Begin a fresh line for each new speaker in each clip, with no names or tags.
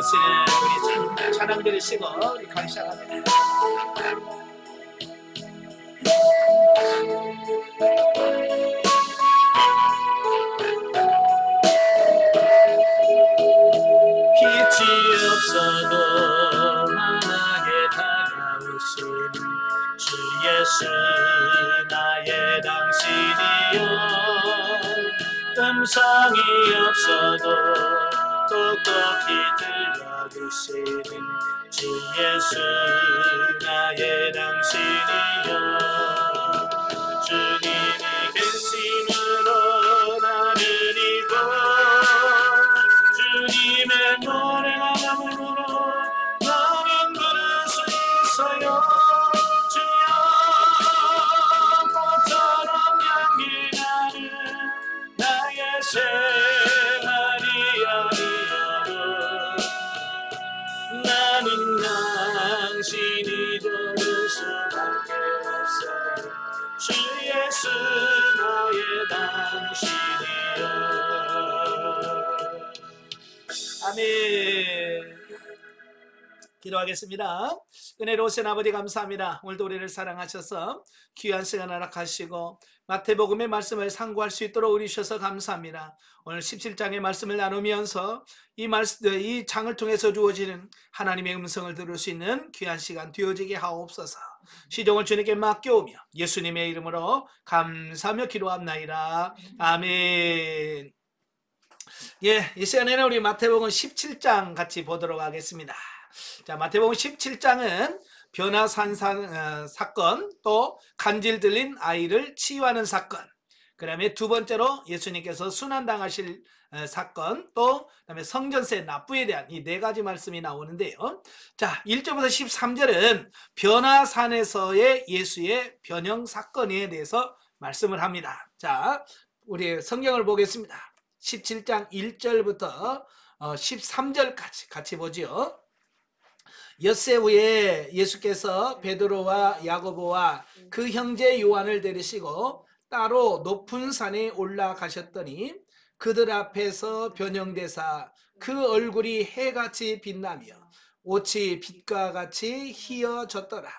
오시는 우리 찬양 들으시고 우리 가기 시작합니다. 빛이 없어도 환하게 다가오시는 주 예수 나의 당신이여 음성이 없어도 똑똑히 들려주시는 주 예수 나의 당신이여 주님이 계심으로 나는 있고 주님의 노래가 나므로 나는 걸을 수 있어요. 주여 꽃처럼 향기 나는 나의 생활이 아니어도 나는 당신이 들을 수밖에 없어요. 주 예수 나의 당신이여. 아멘. 기도하겠습니다. 은혜로우신 아버지 감사합니다. 오늘도 우리를 사랑하셔서 귀한 시간 허락하시고 마태복음의 말씀을 상고할 수 있도록 우리 주셔서 감사합니다. 오늘 17장의 말씀을 나누면서 이 장을 통해서 주어지는 하나님의 음성을 들을 수 있는 귀한 시간 되어지게 하옵소서. 시종을 주님께 맡겨오며 예수님의 이름으로 감사하며 기도합나이다. 아멘. 예, 이 시간에는 우리 마태복음 17장 같이 보도록 하겠습니다. 자, 마태복음 17장은 변화산 사건, 또 간질 들린 아이를 치유하는 사건, 그 다음에 두 번째로 예수님께서 순환당하실 사건, 또 그다음에 성전세 납부에 대한 이 네 가지 말씀이 나오는데요. 자, 1절부터 13절은 변화산에서의 예수의 변형 사건에 대해서 말씀을 합니다. 자, 우리 성경을 보겠습니다. 17장 1절부터 13절까지 같이 보죠. 엿새 후에 예수께서 베드로와 야고보와 그 형제 요한을 데리시고 따로 높은 산에 올라가셨더니 그들 앞에서 변형되사 그 얼굴이 해같이 빛나며 옷이 빛과 같이 희어졌더라.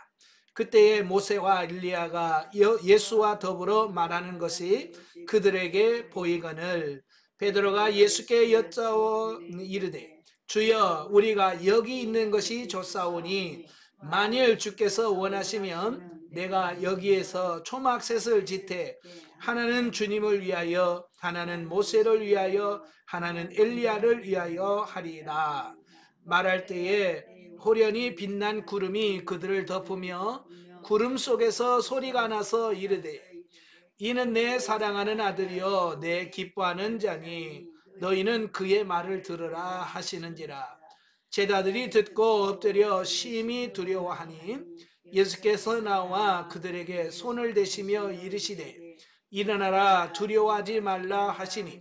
그때에 모세와 엘리야가 예수와 더불어 말하는 것이 그들에게 보이거늘 베드로가 예수께 여짜오 이르되 주여 우리가 여기 있는 것이 좋사오니 만일 주께서 원하시면 내가 여기에서 초막셋을 짓되 하나는 주님을 위하여 하나는 모세를 위하여 하나는 엘리야를 위하여 하리이다. 말할 때에 호련히 빛난 구름이 그들을 덮으며 구름 속에서 소리가 나서 이르되 이는 내 사랑하는 아들이요 내 기뻐하는 자니 너희는 그의 말을 들으라 하시는지라. 제자들이 듣고 엎드려 심히 두려워하니 예수께서 나와 그들에게 손을 대시며 이르시되 일어나라 두려워하지 말라 하시니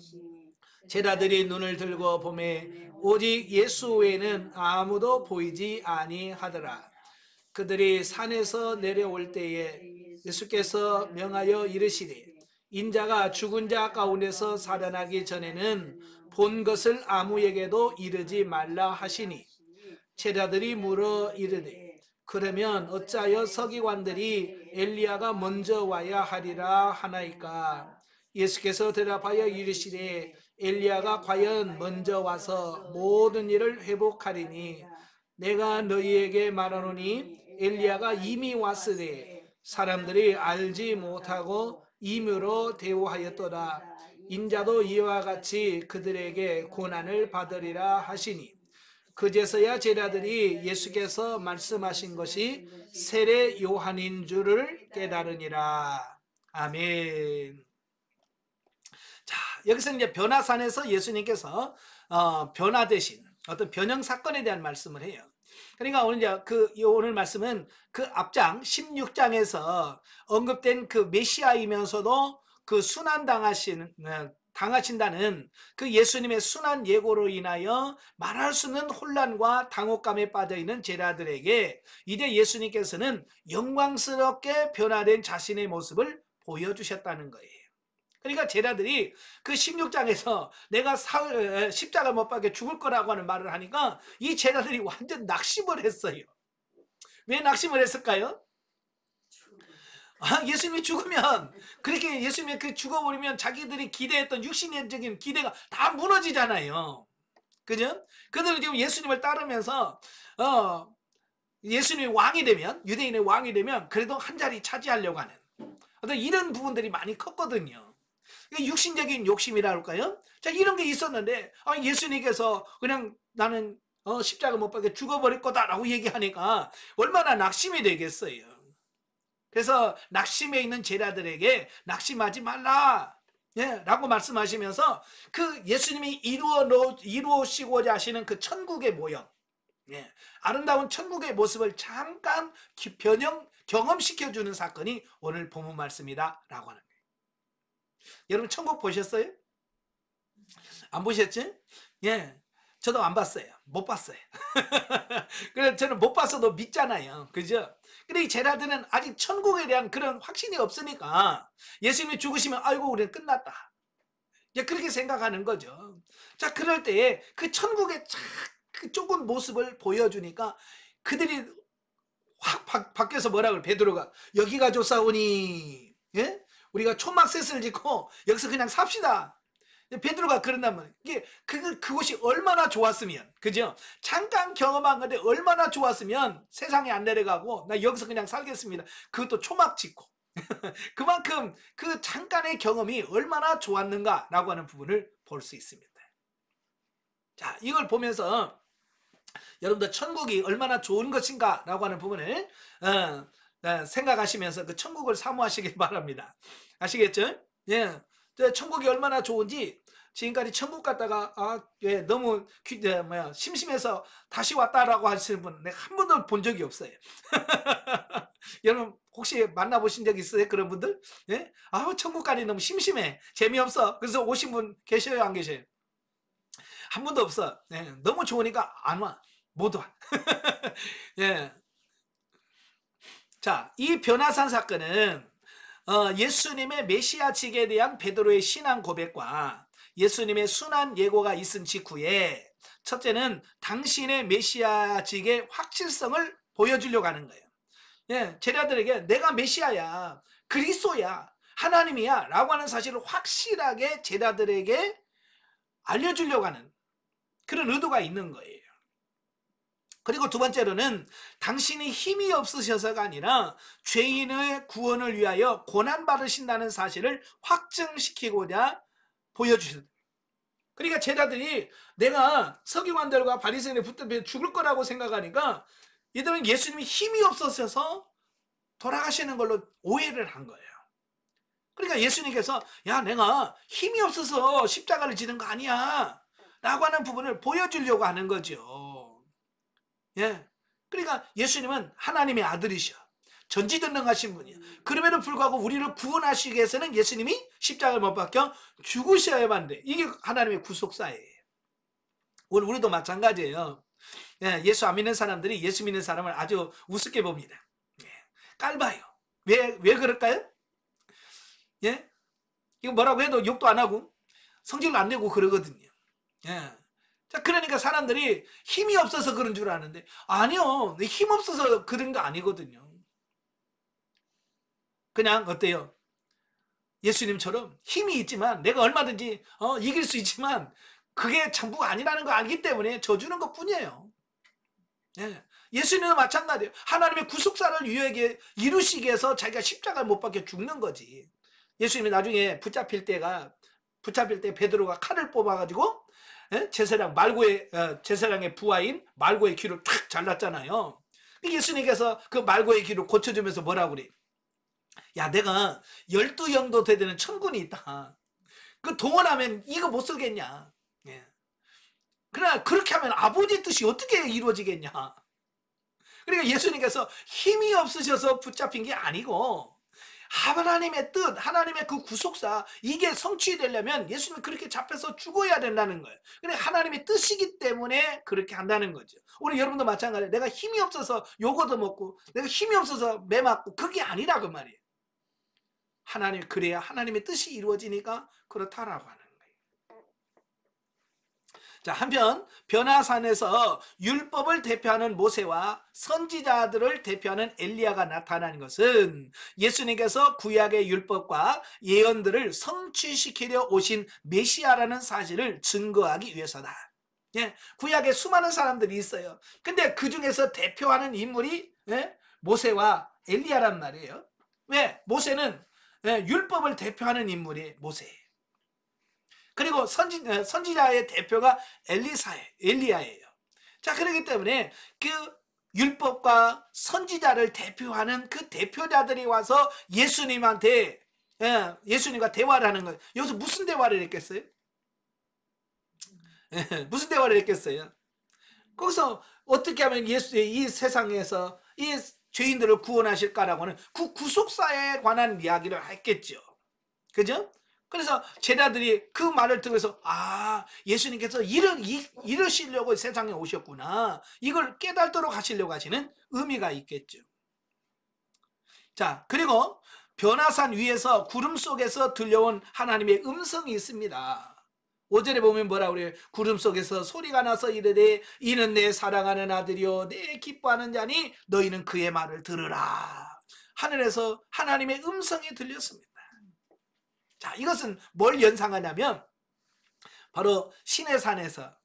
제자들이 눈을 들고 보매 오직 예수 외에는 아무도 보이지 아니하더라. 그들이 산에서 내려올 때에 예수께서 명하여 이르시되 인자가 죽은 자 가운데서 살아나기 전에는 본 것을 아무에게도 이르지 말라 하시니 제자들이 물어 이르되 그러면 어찌하여 서기관들이 엘리야가 먼저 와야 하리라 하나이까. 예수께서 대답하여 이르시되 엘리야가 과연 먼저 와서 모든 일을 회복하리니 내가 너희에게 말하노니 엘리야가 이미 왔으되 사람들이 알지 못하고 임의로 대우하였도다. 인자도 이와 같이 그들에게 고난을 받으리라 하시니 그제서야 제자들이 예수께서 말씀하신 것이 세례 요한인 줄을 깨달으니라. 아멘. 자, 여기서 이제 변화산에서 예수님께서 변화되신 어떤 변형 사건에 대한 말씀을 해요. 그러니까 오늘 이제 오늘 말씀은 그 앞장 16장에서 언급된 그 메시아이면서도 그 당하신다는 그 예수님의 순환 예고로 인하여 말할 수 없는 혼란과 당혹감에 빠져 있는 제자들에게 이제 예수님께서는 영광스럽게 변화된 자신의 모습을 보여주셨다는 거예요. 그러니까 제자들이 그 16장에서 내가 십자가 못 박혀 죽을 거라고 하는 말을 하니까 이 제자들이 완전 낙심을 했어요. 왜 낙심을 했을까요? 예수님이 죽으면, 그렇게 예수님이 그 죽어버리면 자기들이 기대했던 육신적인 기대가 다 무너지잖아요. 그죠? 그들은 지금 예수님을 따르면서, 예수님이 왕이 되면, 유대인의 왕이 되면, 그래도 한 자리 차지하려고 하는 어떤 이런 부분들이 많이 컸거든요. 육신적인 욕심이라 할까요? 자, 이런 게 있었는데, 예수님께서 그냥 나는 십자가 못 박혀 죽어버릴 거다라고 얘기하니까 얼마나 낙심이 되겠어요. 그래서 낙심에 있는 제자들에게 낙심하지 말라, 라고 말씀하시면서 그 예수님이 이루시고자 하시는 그 천국의 모형, 아름다운 천국의 모습을 잠깐 경험시켜주는 사건이 오늘 본문 말씀이다 라고 하는 거예요. 여러분 천국 보셨어요? 안 보셨지? 저도 안 봤어요. 못 봤어요. 그래서 저는 못 봤어도 믿잖아요. 그죠? 근데 이 제자들은 아직 천국에 대한 그런 확신이 없으니까 예수님이 죽으시면 아이고 우리는 끝났다, 그렇게 생각하는 거죠. 자, 그럴 때에 그 천국의 그 조금 모습을 보여주니까 그들이 확 바뀌어서 뭐라 그래. 베드로가 여기가 좋사오니, 우리가 초막셋을 짓고 여기서 그냥 삽시다. 베드로가 그런다면 그곳이 얼마나 좋았으면, 그죠? 잠깐 경험한 건데 얼마나 좋았으면 세상에 안 내려가고 나 여기서 그냥 살겠습니다. 그것도 초막 짓고. 그만큼 그 잠깐의 경험이 얼마나 좋았는가라고 하는 부분을 볼 수 있습니다. 자, 이걸 보면서 여러분들 천국이 얼마나 좋은 것인가 라고 하는 부분을 생각하시면서 그 천국을 사모하시길 바랍니다. 아시겠죠? 천국이 얼마나 좋은지 지금까지 천국 갔다가 너무 심심해서 다시 왔다라고 하시는 분 내가 한 번도 본 적이 없어요. 여러분 혹시 만나보신 적 있어요? 그런 분들? 천국 가니 너무 심심해, 재미없어, 그래서 오신 분 계셔요, 안 계셔요? 한 번도 없어. 너무 좋으니까 안 와, 못 와. 자, 이 변화산 사건은 예수님의 메시아직에 대한 베드로의 신앙 고백과 예수님의 순환 예고가 있은 직후에 첫째는 당신의 메시아직의 확실성을 보여주려고 하는 거예요. 제자들에게 내가 메시아야, 그리스도야, 하나님이야 라고 하는 사실을 확실하게 제자들에게 알려주려고 하는 그런 의도가 있는 거예요. 그리고 두 번째로는 당신이 힘이 없으셔서가 아니라 죄인의 구원을 위하여 고난받으신다는 사실을 확증시키고자 보여주셨다. 그러니까 제자들이 내가 서기관들과 바리새인에 붙어 죽을 거라고 생각하니까 얘들은 예수님이 힘이 없으셔서 돌아가시는 걸로 오해를 한 거예요. 그러니까 예수님께서 내가 힘이 없어서 십자가를 지는 거 아니야 라고 하는 부분을 보여주려고 하는 거죠. 그러니까 예수님은 하나님의 아들이셔, 전지전능하신 분이야. 그럼에도 불구하고 우리를 구원하시기 위해서는 예수님이 십자가를 못 박혀 죽으셔야만 돼. 이게 하나님의 구속사예요. 오늘 우리도 마찬가지예요. 예수 안 믿는 사람들이 예수 믿는 사람을 아주 우습게 봅니다. 깔봐요. 왜 그럴까요? 이거 뭐라고 해도 욕도 안 하고 성질도 안 내고 그러거든요. 자, 그러니까 사람들이 힘이 없어서 그런 줄 아는데 아니요, 힘 없어서 그런 거 아니거든요. 그냥 어때요? 예수님처럼 힘이 있지만 내가 얼마든지 이길 수 있지만 그게 전부가 아니라는 거 알기 때문에 져주는 것 뿐이에요. 예수님은 마찬가지예요. 하나님의 구속사를 이루시기 위해서 자기가 십자가를 못 박혀 죽는 거지. 예수님이 나중에 붙잡힐 때 베드로가 칼을 뽑아가지고 제사장의 부하인 말고의 귀를 탁 잘랐잖아요. 예수님께서 그 말고의 귀를 고쳐주면서 뭐라고 그래? 야, 내가 12영도 되는 천군이 있다. 그 동원하면 이거 못 쓰겠냐. 그러나 그렇게 하면 아버지의 뜻이 어떻게 이루어지겠냐. 그러니까 예수님께서 힘이 없으셔서 붙잡힌 게 아니고 하나님의 뜻, 하나님의 그 구속사, 이게 성취되려면 예수님이 그렇게 잡혀서 죽어야 된다는 거예요. 근데 하나님의 뜻이기 때문에 그렇게 한다는 거죠. 오늘 여러분도 마찬가지예요. 내가 힘이 없어서 요거도 먹고 내가 힘이 없어서 매 맞고 그게 아니라 그 말이에요. 그래야 하나님의 뜻이 이루어지니까 그렇다라고 하는 거예요. 자, 한편 변화산에서 율법을 대표하는 모세와 선지자들을 대표하는 엘리야가 나타나는 것은 예수님께서 구약의 율법과 예언들을 성취시키려 오신 메시아라는 사실을 증거하기 위해서다. 예, 구약에 수많은 사람들이 있어요. 근데 그 중에서 대표하는 인물이 모세와 엘리야란 말이에요. 왜? 모세는 율법을 대표하는 인물이 모세예요. 그리고 선지자의 대표가 엘리야예요. 자, 그렇기 때문에 그 율법과 선지자를 대표하는 그 대표자들이 와서 예수님과 대화를 하는 거예요. 여기서 무슨 대화를 했겠어요? 무슨 대화를 했겠어요? 거기서 어떻게 하면 이 세상에서 이 죄인들을 구원하실까라고 하는 그 구속사에 관한 이야기를 했겠죠. 그죠? 그래서 제자들이 그 말을 듣고서 예수님께서 이러시려고 세상에 오셨구나. 이걸 깨닫도록 하시려고 하시는 의미가 있겠죠. 자, 그리고 변화산 위에서 구름 속에서 들려온 하나님의 음성이 있습니다. 5절에 보면 뭐라고 그래요? 구름 속에서 소리가 나서 이르되 이는 내 사랑하는 아들이요 내 기뻐하는 자니 너희는 그의 말을 들으라. 하늘에서 하나님의 음성이 들렸습니다. 자, 이것은 뭘 연상하냐면 바로 시내산에서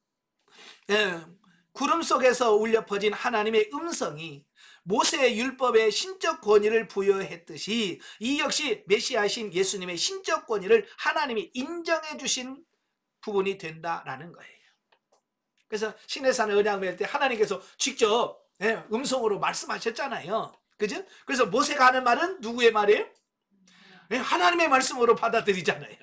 구름 속에서 울려 퍼진 하나님의 음성이 모세의 율법에 신적 권위를 부여했듯이 이 역시 메시아이신 예수님의 신적 권위를 하나님이 인정해 주신 부분이 된다라는 거예요. 그래서 시내산을 언약궤 때 하나님께서 직접 음성으로 말씀하셨잖아요. 그죠? 그래서 모세가 하는 말은 누구의 말이에요? 하나님의 말씀으로 받아들이잖아요.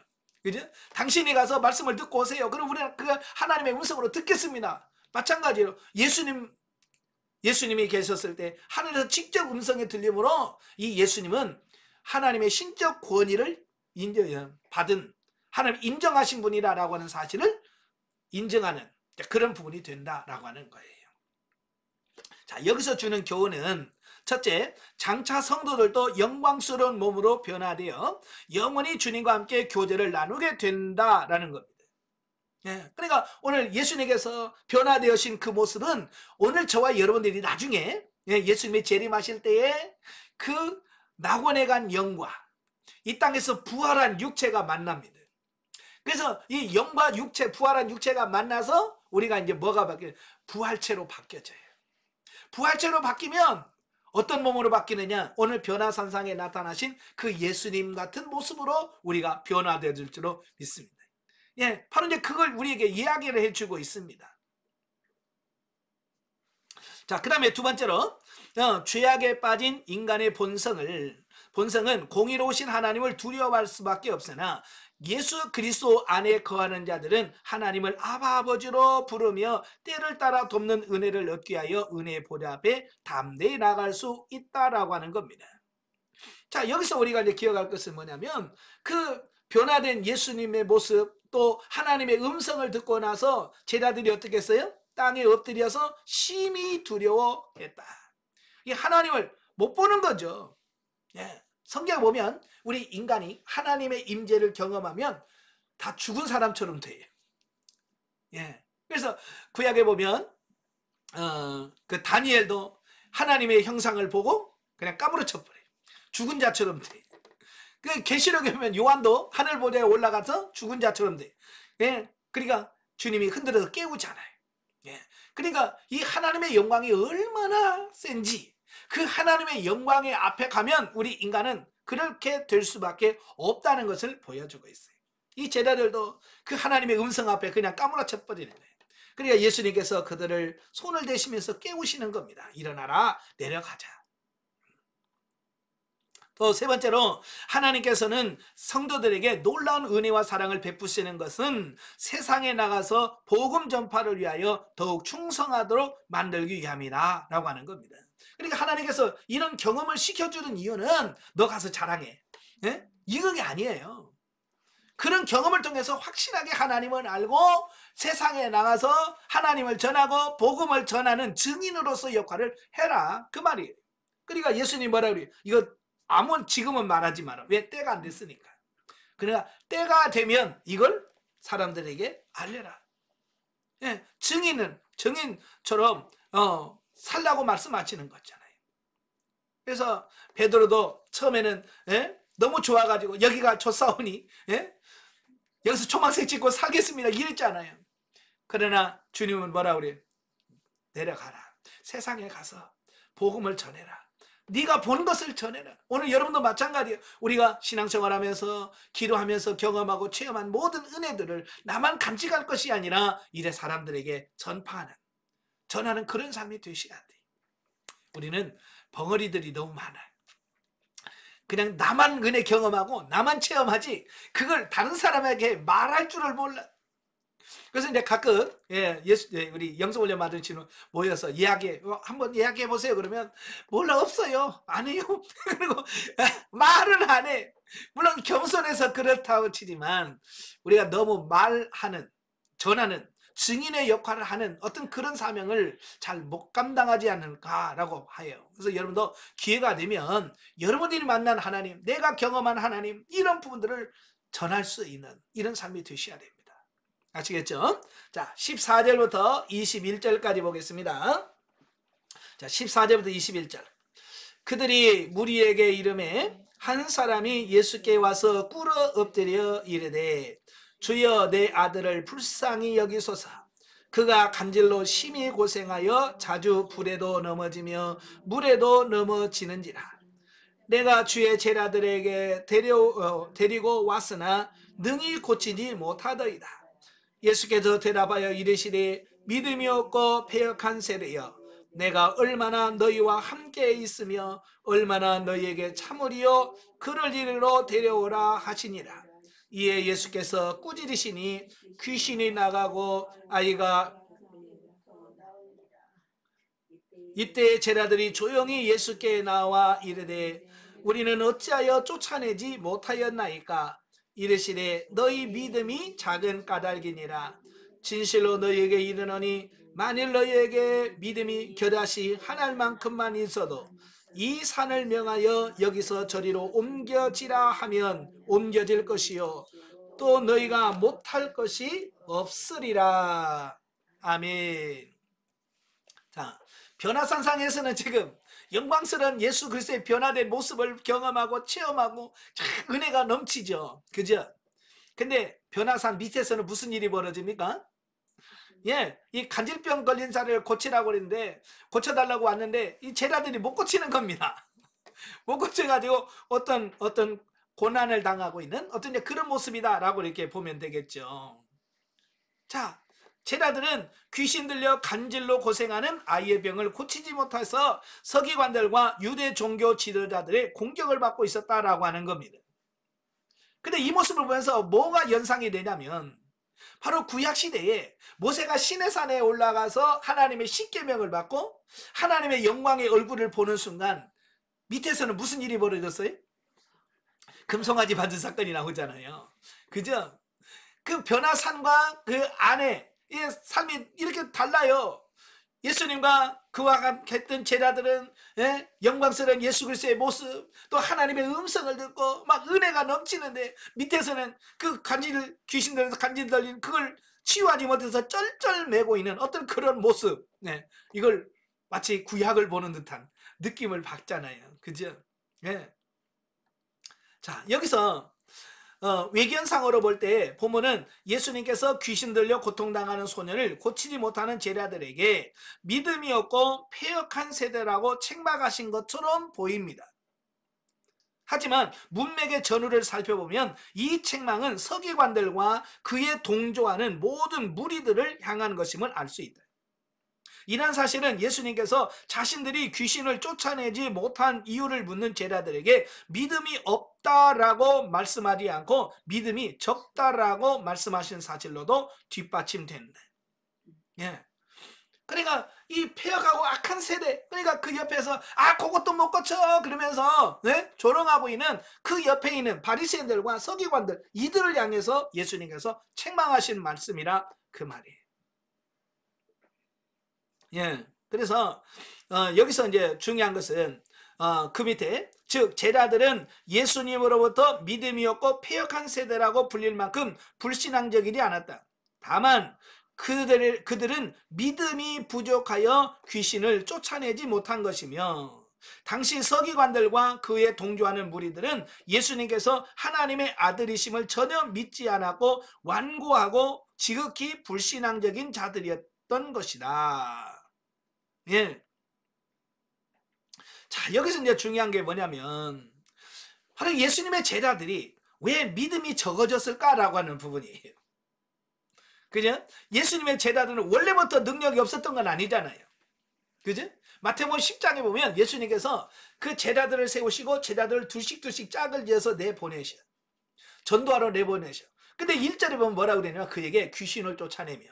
그죠? 당신이 가서 말씀을 듣고 오세요. 그럼 우리는 그 하나님의 음성으로 듣겠습니다. 마찬가지로 예수님이 계셨을 때 하늘에서 직접 음성이 들림으로 이 예수님은 하나님의 신적 권위를 받은 하나님 인정하신 분이라고 하는 사실을 인정하는 그런 부분이 된다라고 하는 거예요. 자, 여기서 주는 교훈은 첫째, 장차 성도들도 영광스러운 몸으로 변화되어 영원히 주님과 함께 교제를 나누게 된다라는 겁니다. 그러니까 오늘 예수님께서 변화되어신 그 모습은 오늘 저와 여러분들이 나중에 예수님이 재림하실 때에 그 낙원에 간 영과 이 땅에서 부활한 육체가 만납니다. 그래서 이 영과 육체, 부활한 육체가 만나서 우리가 이제 뭐가 바뀌어요? 부활체로 바뀌어져요. 부활체로 바뀌면 어떤 몸으로 바뀌느냐? 오늘 변화산상에 나타나신 그 예수님 같은 모습으로 우리가 변화될 줄로 믿습니다. 바로 이제 그걸 우리에게 이야기를 해주고 있습니다. 자, 그 다음에 두 번째로 죄악에 빠진 인간의 본성은 공의로우신 하나님을 두려워할 수밖에 없으나 예수 그리스도 안에 거하는 자들은 하나님을 아바 아버지로 부르며 때를 따라 돕는 은혜를 얻기 위하여 은혜의 보좌 앞에 담대히 나갈 수 있다라고 하는 겁니다. 자, 여기서 우리가 이제 기억할 것은 뭐냐면 그 변화된 예수님의 모습 또 하나님의 음성을 듣고 나서 제자들이 어떻게 했어요? 땅에 엎드려서 심히 두려워했다. 이 하나님을 못 보는 거죠. 성경에 보면 우리 인간이 하나님의 임재를 경험하면 다 죽은 사람처럼 돼요. 그래서 구약에 보면 그 다니엘도 하나님의 형상을 보고 그냥 까무러쳐 버려요. 죽은 자처럼 돼요. 그 계시록에 보면 요한도 하늘 보좌에 올라가서 죽은 자처럼 돼요. 그러니까 주님이 흔들어서 깨우잖아요. 그러니까 이 하나님의 영광이 얼마나 센지 그 하나님의 영광의 앞에 가면 우리 인간은 그렇게 될 수밖에 없다는 것을 보여주고 있어요. 이 제자들도 그 하나님의 음성 앞에 그냥 까무라쳐 버리는 거예요. 그러니까 예수님께서 그들을 손을 대시면서 깨우시는 겁니다. 일어나라, 내려가자. 또 세 번째로 하나님께서는 성도들에게 놀라운 은혜와 사랑을 베푸시는 것은 세상에 나가서 복음 전파를 위하여 더욱 충성하도록 만들기 위함이다 라고 하는 겁니다. 그러니까 하나님께서 이런 경험을 시켜주는 이유는 너 가서 자랑해, 이건 게 아니에요. 그런 경험을 통해서 확실하게 하나님을 알고 세상에 나가서 하나님을 전하고 복음을 전하는 증인으로서 역할을 해라 그 말이에요. 그러니까 예수님 뭐라 그래요? 이거 아무 지금은 말하지 마라. 왜? 때가 안 됐으니까. 그러나 때가 되면 이걸 사람들에게 알려라. 예, 증인처럼 살라고 말씀하시는 거잖아요. 그래서 베드로도 처음에는 너무 좋아가지고 여기가 좋사오니 여기서 초막색 짓고 살겠습니다 이랬잖아요. 그러나 주님은 뭐라 그래요? 내려가라. 세상에 가서 복음을 전해라. 네가 본 것을 전해라. 오늘 여러분도 마찬가지예요. 우리가 신앙생활하면서 기도하면서 경험하고 체험한 모든 은혜들을 나만 간직할 것이 아니라 이래 사람들에게 전하는 그런 삶이 되셔야 돼. 우리는 벙어리들이 너무 많아요. 그냥 나만 은혜 경험하고 나만 체험하지 그걸 다른 사람에게 말할 줄을 몰라. 그래서 이제 가끔 우리 영성훈련 받은 친구 모여서 한번 이야기해 보세요. 그러면 몰라, 없어요, 안 해요. 그리고 말은 안 해. 물론 겸손해서 그렇다고 치지만 우리가 너무 전하는 증인의 역할을 하는 어떤 그런 사명을 잘 못 감당하지 않을까라고 해요. 그래서 여러분도 기회가 되면 여러분들이 만난 하나님, 내가 경험한 하나님, 이런 부분들을 전할 수 있는 이런 삶이 되셔야 됩니다. 아시겠죠? 자, 14절부터 21절까지 보겠습니다. 자, 14절부터 21절. 그들이 무리에게 이르매 한 사람이 예수께 와서 꿇어 엎드려 이르되 주여 내 아들을 불쌍히 여기소서. 그가 간질로 심히 고생하여 자주 불에도 넘어지며 물에도 넘어지는지라. 내가 주의 제자들에게 데리고 왔으나 능히 고치지 못하더이다. 예수께서 대답하여 이르시되 믿음이 없고 패역한 세대여, 내가 얼마나 너희와 함께 있으며 얼마나 너희에게 참으리요. 그를 이리로 데려오라 하시니라. 이에 예수께서 꾸짖으시니 귀신이 나가고 아이가 이때 제자들이 조용히 예수께 나와 이르되 우리는 어찌하여 쫓아내지 못하였나이까. 이르시되 너희 믿음이 작은 까닭이니라. 진실로 너희에게 이르노니 만일 너희에게 믿음이 겨자씨 한 알만큼만 있어도 이 산을 명하여 여기서 저리로 옮겨지라 하면 옮겨질 것이요 또 너희가 못할 것이 없으리라. 아멘. 자, 변화산상에서는 지금 영광스러운 예수 그리스도의 변화된 모습을 경험하고 체험하고 은혜가 넘치죠. 그죠? 근데 변화산 밑에서는 무슨 일이 벌어집니까? 이 간질병 걸린 사람을 고치라고 그랬는데 고쳐달라고 왔는데 이 제자들이 못 고치는 겁니다. 못 고쳐가지고 어떤 고난을 당하고 있는 어떤 그런 모습이다라고 이렇게 보면 되겠죠. 자, 제자들은 귀신 들려 간질로 고생하는 아이의 병을 고치지 못해서 서기관들과 유대 종교 지도자들의 공격을 받고 있었다라고 하는 겁니다. 근데 이 모습을 보면서 뭐가 연상이 되냐면 바로 구약시대에 모세가 시내산에 올라가서 하나님의 십계명을 받고 하나님의 영광의 얼굴을 보는 순간 밑에서는 무슨 일이 벌어졌어요? 금송아지 받은 사건이 나오잖아요. 그죠? 그 변화산과 그 안에 이 삶이 이렇게 달라요. 예수님과 그와 함께 했던 제자들은 영광스러운 예수 그리스도의 모습, 또 하나님의 음성을 듣고 막 은혜가 넘치는데 밑에서는 그 귀신 들려서 간질 들린 그걸 치유하지 못해서 쩔쩔매고 있는 어떤 그런 모습, 이걸 마치 구약을 보는 듯한 느낌을 받잖아요. 그죠? 자, 여기서 외견상으로 볼 때 보면은 예수님께서 귀신 들려 고통당하는 소년을 고치지 못하는 제자들에게 믿음이 없고 패역한 세대라고 책망하신 것처럼 보입니다. 하지만 문맥의 전후를 살펴보면 이 책망은 서기관들과 그에 동조하는 모든 무리들을 향한 것임을 알 수 있다. 이런 사실은 예수님께서 자신들이 귀신을 쫓아내지 못한 이유를 묻는 제자들에게 믿음이 없다라고 말씀하지 않고 믿음이 적다라고 말씀하신 사실로도 뒷받침된다. 그러니까 이 폐역하고 악한 세대, 그러니까 그 옆에서 그것도 못 고쳐 그러면서 조롱하고 있는 그 옆에 있는 바리새인들과 서기관들, 이들을 향해서 예수님께서 책망하신 말씀이라 그 말이에요. 그래서 여기서 이제 중요한 것은 그 밑에 즉 제자들은 예수님으로부터 믿음이 없고 패역한 세대라고 불릴 만큼 불신앙적이지 않았다. 다만 그들은 믿음이 부족하여 귀신을 쫓아내지 못한 것이며 당시 서기관들과 그에 동조하는 무리들은 예수님께서 하나님의 아들이심을 전혀 믿지 않았고 완고하고 지극히 불신앙적인 자들이었던 것이다. 예. 자, 여기서 이제 중요한 게 뭐냐면 바로 예수님의 제자들이 왜 믿음이 적어졌을까라고 하는 부분이에요. 그죠? 예수님의 제자들은 원래부터 능력이 없었던 건 아니잖아요. 그죠? 마태복음 10장에 보면 예수님께서 그 제자들을 세우시고 제자들을 둘씩 짝을 지어서 내보내셔. 전도하러 내보내셔. 근데 1절에 보면 뭐라고 그러냐면 그에게 귀신을 쫓아내며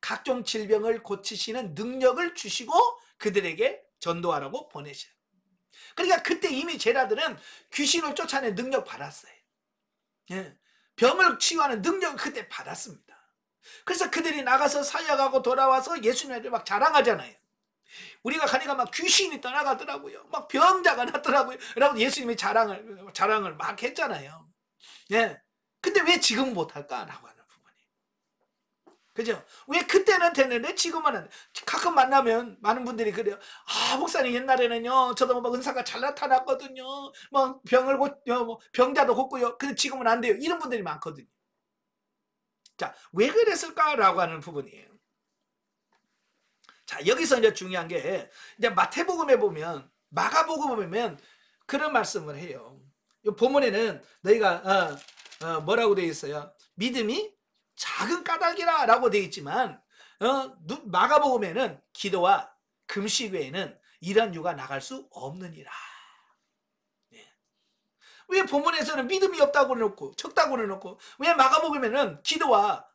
각종 질병을 고치시는 능력을 주시고 그들에게 전도하라고 보내셔. 그러니까 그때 이미 제자들은 귀신을 쫓아내는 능력 받았어요. 예. 병을 치유하는 능력을 그때 받았습니다. 그래서 그들이 나가서 사역하고 돌아와서 예수님한테 막 자랑하잖아요. 우리가 가니까 막 귀신이 떠나가더라고요. 막 병자가 났더라고요. 라고 예수님이 자랑을 막 했잖아요. 예. 근데 왜 지금 못할까라고 하는 부분이. 그죠? 왜 그때는 됐는데 지금은 안 돼. 가끔 만나면 많은 분들이 그래요. 아, 목사님 옛날에는요, 저도 막 은사가 잘 나타났거든요. 뭐 병자도 걷고요. 근데 지금은 안 돼요. 이런 분들이 많거든요. 자, 왜 그랬을까라고 하는 부분이에요. 자, 여기서 이제 중요한 게 이제 마태복음에 보면 마가복음에 보면 그런 말씀을 해요. 이 본문에는 너희가 뭐라고 되어 있어요? 믿음이 작은 까닭이라 라고 되어 있지만 마가복음에는 기도와 금식 외에는 이런 유가 나갈 수 없느니라. 왜 본문에서는 믿음이 없다고 해놓고 적다고 해놓고 왜 마가복음에는 기도와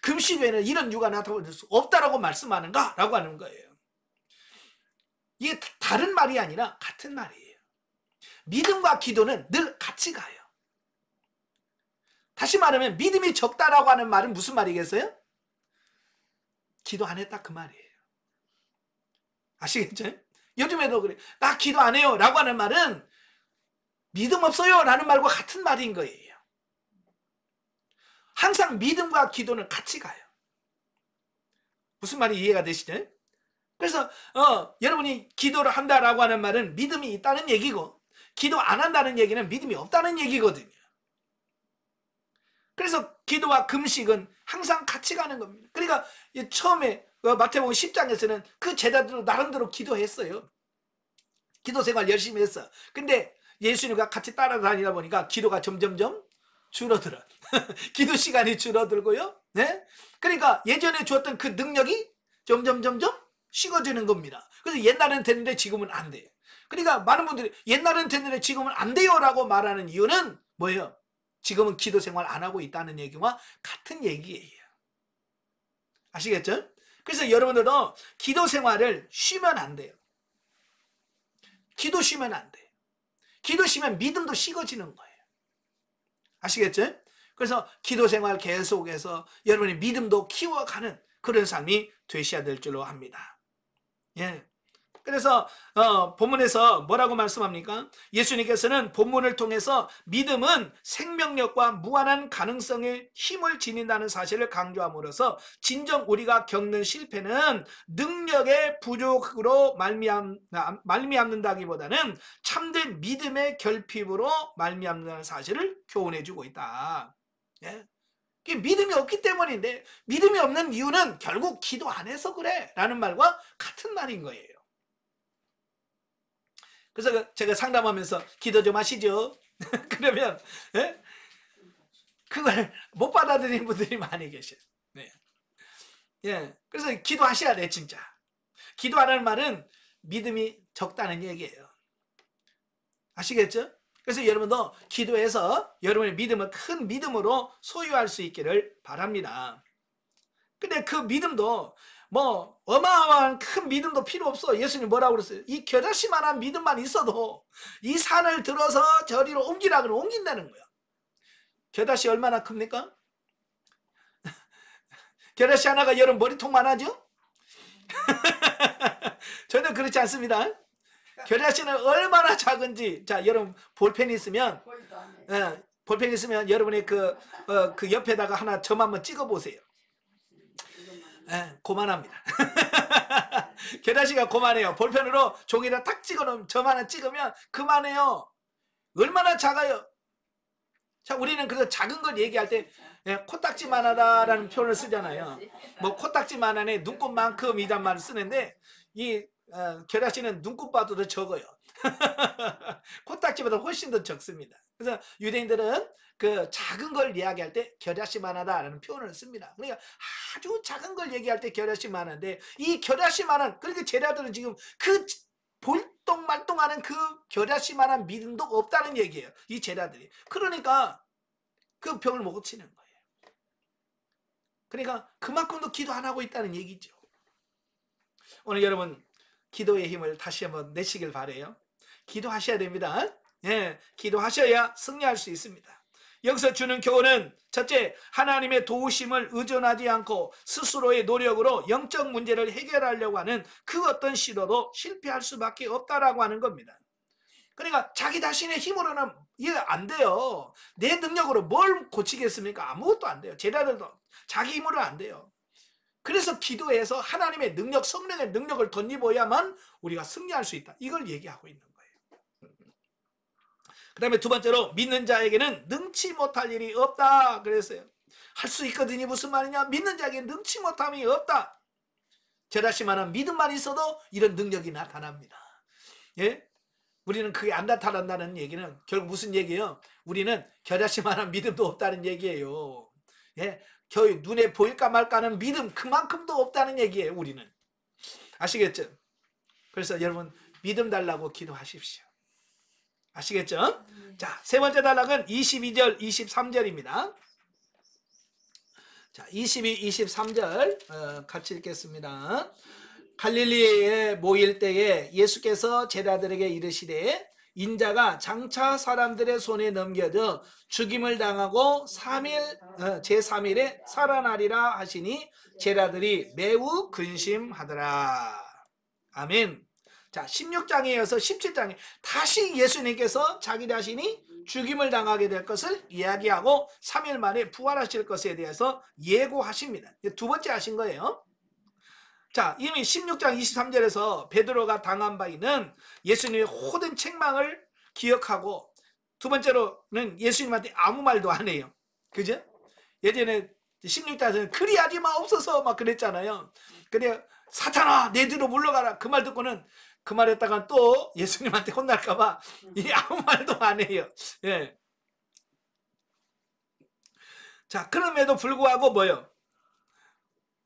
금식 외에는 이런 유가 나타날 수 없다라고 말씀하는가? 라고 하는 거예요. 이게 다른 말이 아니라 같은 말이에요. 믿음과 기도는 늘 같이 가요. 다시 말하면 믿음이 적다라고 하는 말은 무슨 말이겠어요? 기도 안 했다 그 말이에요. 아시겠죠? 요즘에도 그래. 나 기도 안 해요 라고 하는 말은 믿음 없어요 라는 말과 같은 말인 거예요. 항상 믿음과 기도는 같이 가요. 무슨 말이 이해가 되시죠? 그래서 여러분이 기도를 한다라고 하는 말은 믿음이 있다는 얘기고 기도 안 한다는 얘기는 믿음이 없다는 얘기거든요. 그래서 기도와 금식은 항상 같이 가는 겁니다. 그러니까 처음에 마태복음 10장에서는 그 제자들도 나름대로 기도했어요. 기도 생활 열심히 했어. 근데 예수님과 같이 따라다니다 보니까 기도가 점점점 줄어들어. 기도 시간이 줄어들고요. 네? 그러니까 예전에 주었던 그 능력이 점점 식어지는 겁니다. 그래서 옛날엔 됐는데 지금은 안 돼요. 그러니까 많은 분들이 옛날엔 됐는데 지금은 안 돼요 라고 말하는 이유는 뭐예요? 지금은 기도 생활 안 하고 있다는 얘기와 같은 얘기예요. 아시겠죠? 그래서 여러분들도 기도 생활을 쉬면 안 돼요. 기도 쉬면 안 돼요. 기도 쉬면 믿음도 식어지는 거예요. 아시겠죠? 그래서 기도 생활 계속해서 여러분의 믿음도 키워가는 그런 삶이 되셔야 될 줄로 합니다. 예. 그래서 본문에서 뭐라고 말씀합니까? 예수님께서는 본문을 통해서 믿음은 생명력과 무한한 가능성의 힘을 지닌다는 사실을 강조함으로써 진정 우리가 겪는 실패는 능력의 부족으로 말미암는다기보다는 참된 믿음의 결핍으로 말미암는다는 사실을 교훈해주고 있다. 예? 믿음이 없기 때문인데 믿음이 없는 이유는 결국 기도 안 해서 그래 라는 말과 같은 말인 거예요. 그래서 제가 상담하면서 기도 좀 하시죠. 그러면 그걸 못 받아들이는 분들이 많이 계셔요. 네. 예. 그래서 기도하셔야 돼 진짜. 기도하라는 말은 믿음이 적다는 얘기예요. 아시겠죠? 그래서 여러분도 기도해서 여러분의 믿음을 큰 믿음으로 소유할 수 있기를 바랍니다. 근데 그 믿음도 뭐 어마어마한 큰 믿음도 필요 없어. 예수님 뭐라고 그랬어요? 이 겨자씨만한 믿음만 있어도 이 산을 들어서 저리로 옮기라 그러면 옮긴다는 거야. 겨자씨 얼마나 큽니까? 겨자씨 하나가 여러분 머리통만 하죠? 전혀 그렇지 않습니다. 겨자씨는 얼마나 작은지. 자, 여러분 볼펜 있으면
보이도 안 해.
볼펜 있으면 여러분의 그 옆에다가 하나 점 한번 찍어 보세요. 고만합니다. 겨자씨가 고만해요. 볼펜으로 종이를 탁 찍어 놓으면 점 하나 찍으면 그만해요. 얼마나 작아요. 자, 우리는 그래서 작은 걸 얘기할 때 코딱지만하다라는 표현을 쓰잖아요. 뭐 코딱지만하네 눈곱만큼이란 말을 쓰는데 이 겨자씨는 눈곱보다도 더 적어요. 코딱지보다 훨씬 더 적습니다. 그래서 유대인들은 그 작은 걸 이야기할 때 겨자씨만하다라는 표현을 씁니다. 그러니까 아주 작은 걸 얘기할 때 겨자씨만한데 이 겨자씨만한, 그러니까 제자들은 지금 그 볼똥말똥하는 그 겨자씨만한 믿음도 없다는 얘기예요. 이 제자들이. 그러니까 그 병을 못 고치는 거예요. 그러니까 그만큼도 기도 안 하고 있다는 얘기죠. 오늘 여러분 기도의 힘을 다시 한번 내시길 바라요. 기도하셔야 됩니다. 예, 기도하셔야 승리할 수 있습니다. 여기서 주는 교훈은 첫째, 하나님의 도우심을 의존하지 않고 스스로의 노력으로 영적 문제를 해결하려고 하는 그 어떤 시도도 실패할 수밖에 없다라고 하는 겁니다. 그러니까 자기 자신의 힘으로는 이해 안 돼요. 내 능력으로 뭘 고치겠습니까? 아무것도 안 돼요. 제자들도 자기 힘으로 안 돼요. 그래서 기도해서 하나님의 능력, 성령의 능력을 덧입어야만 우리가 승리할 수 있다. 이걸 얘기하고 있는 거예요. 그 다음에 두 번째로, 믿는 자에게는 능치 못할 일이 없다 그랬어요. 할 수 있거든요. 무슨 말이냐? 믿는 자에게는 능치 못함이 없다. 겨자씨만한 믿음만 있어도 이런 능력이 나타납니다. 예? 우리는 그게 안 나타난다는 얘기는 결국 무슨 얘기예요? 우리는 겨자씨만한 믿음도 없다는 얘기예요. 예? 겨우 눈에 보일까 말까는 믿음 그만큼도 없다는 얘기예요. 우리는. 아시겠죠? 그래서 여러분 믿음 달라고 기도하십시오. 아시겠죠? 자, 세 번째 단락은 22절, 23절입니다. 자, 22, 23절 같이 읽겠습니다. 갈릴리에 모일 때에 예수께서 제자들에게 이르시되 인자가 장차 사람들의 손에 넘겨져 죽임을 당하고 제3일에 살아나리라 하시니 제자들이 매우 근심하더라. 아멘. 자, 16장에 이어서 17장에 다시 예수님께서 자기 자신이 죽임을 당하게 될 것을 이야기하고 3일 만에 부활하실 것에 대해서 예고하십니다. 두 번째 하신 거예요. 자, 이미 16장 23절에서 베드로가 당한 바 있는 예수님의 모든 책망을 기억하고, 두 번째로는 예수님한테 아무 말도 안 해요. 그죠? 예전에 16장에서는 그리하지 마옵소서 막 그랬잖아요. 근데 사탄아 내 뒤로 물러가라 그 말 듣고는 그 말했다가 또 예수님한테 혼날까봐 아무 말도 안 해요. 예. 자, 그럼에도 불구하고 뭐요?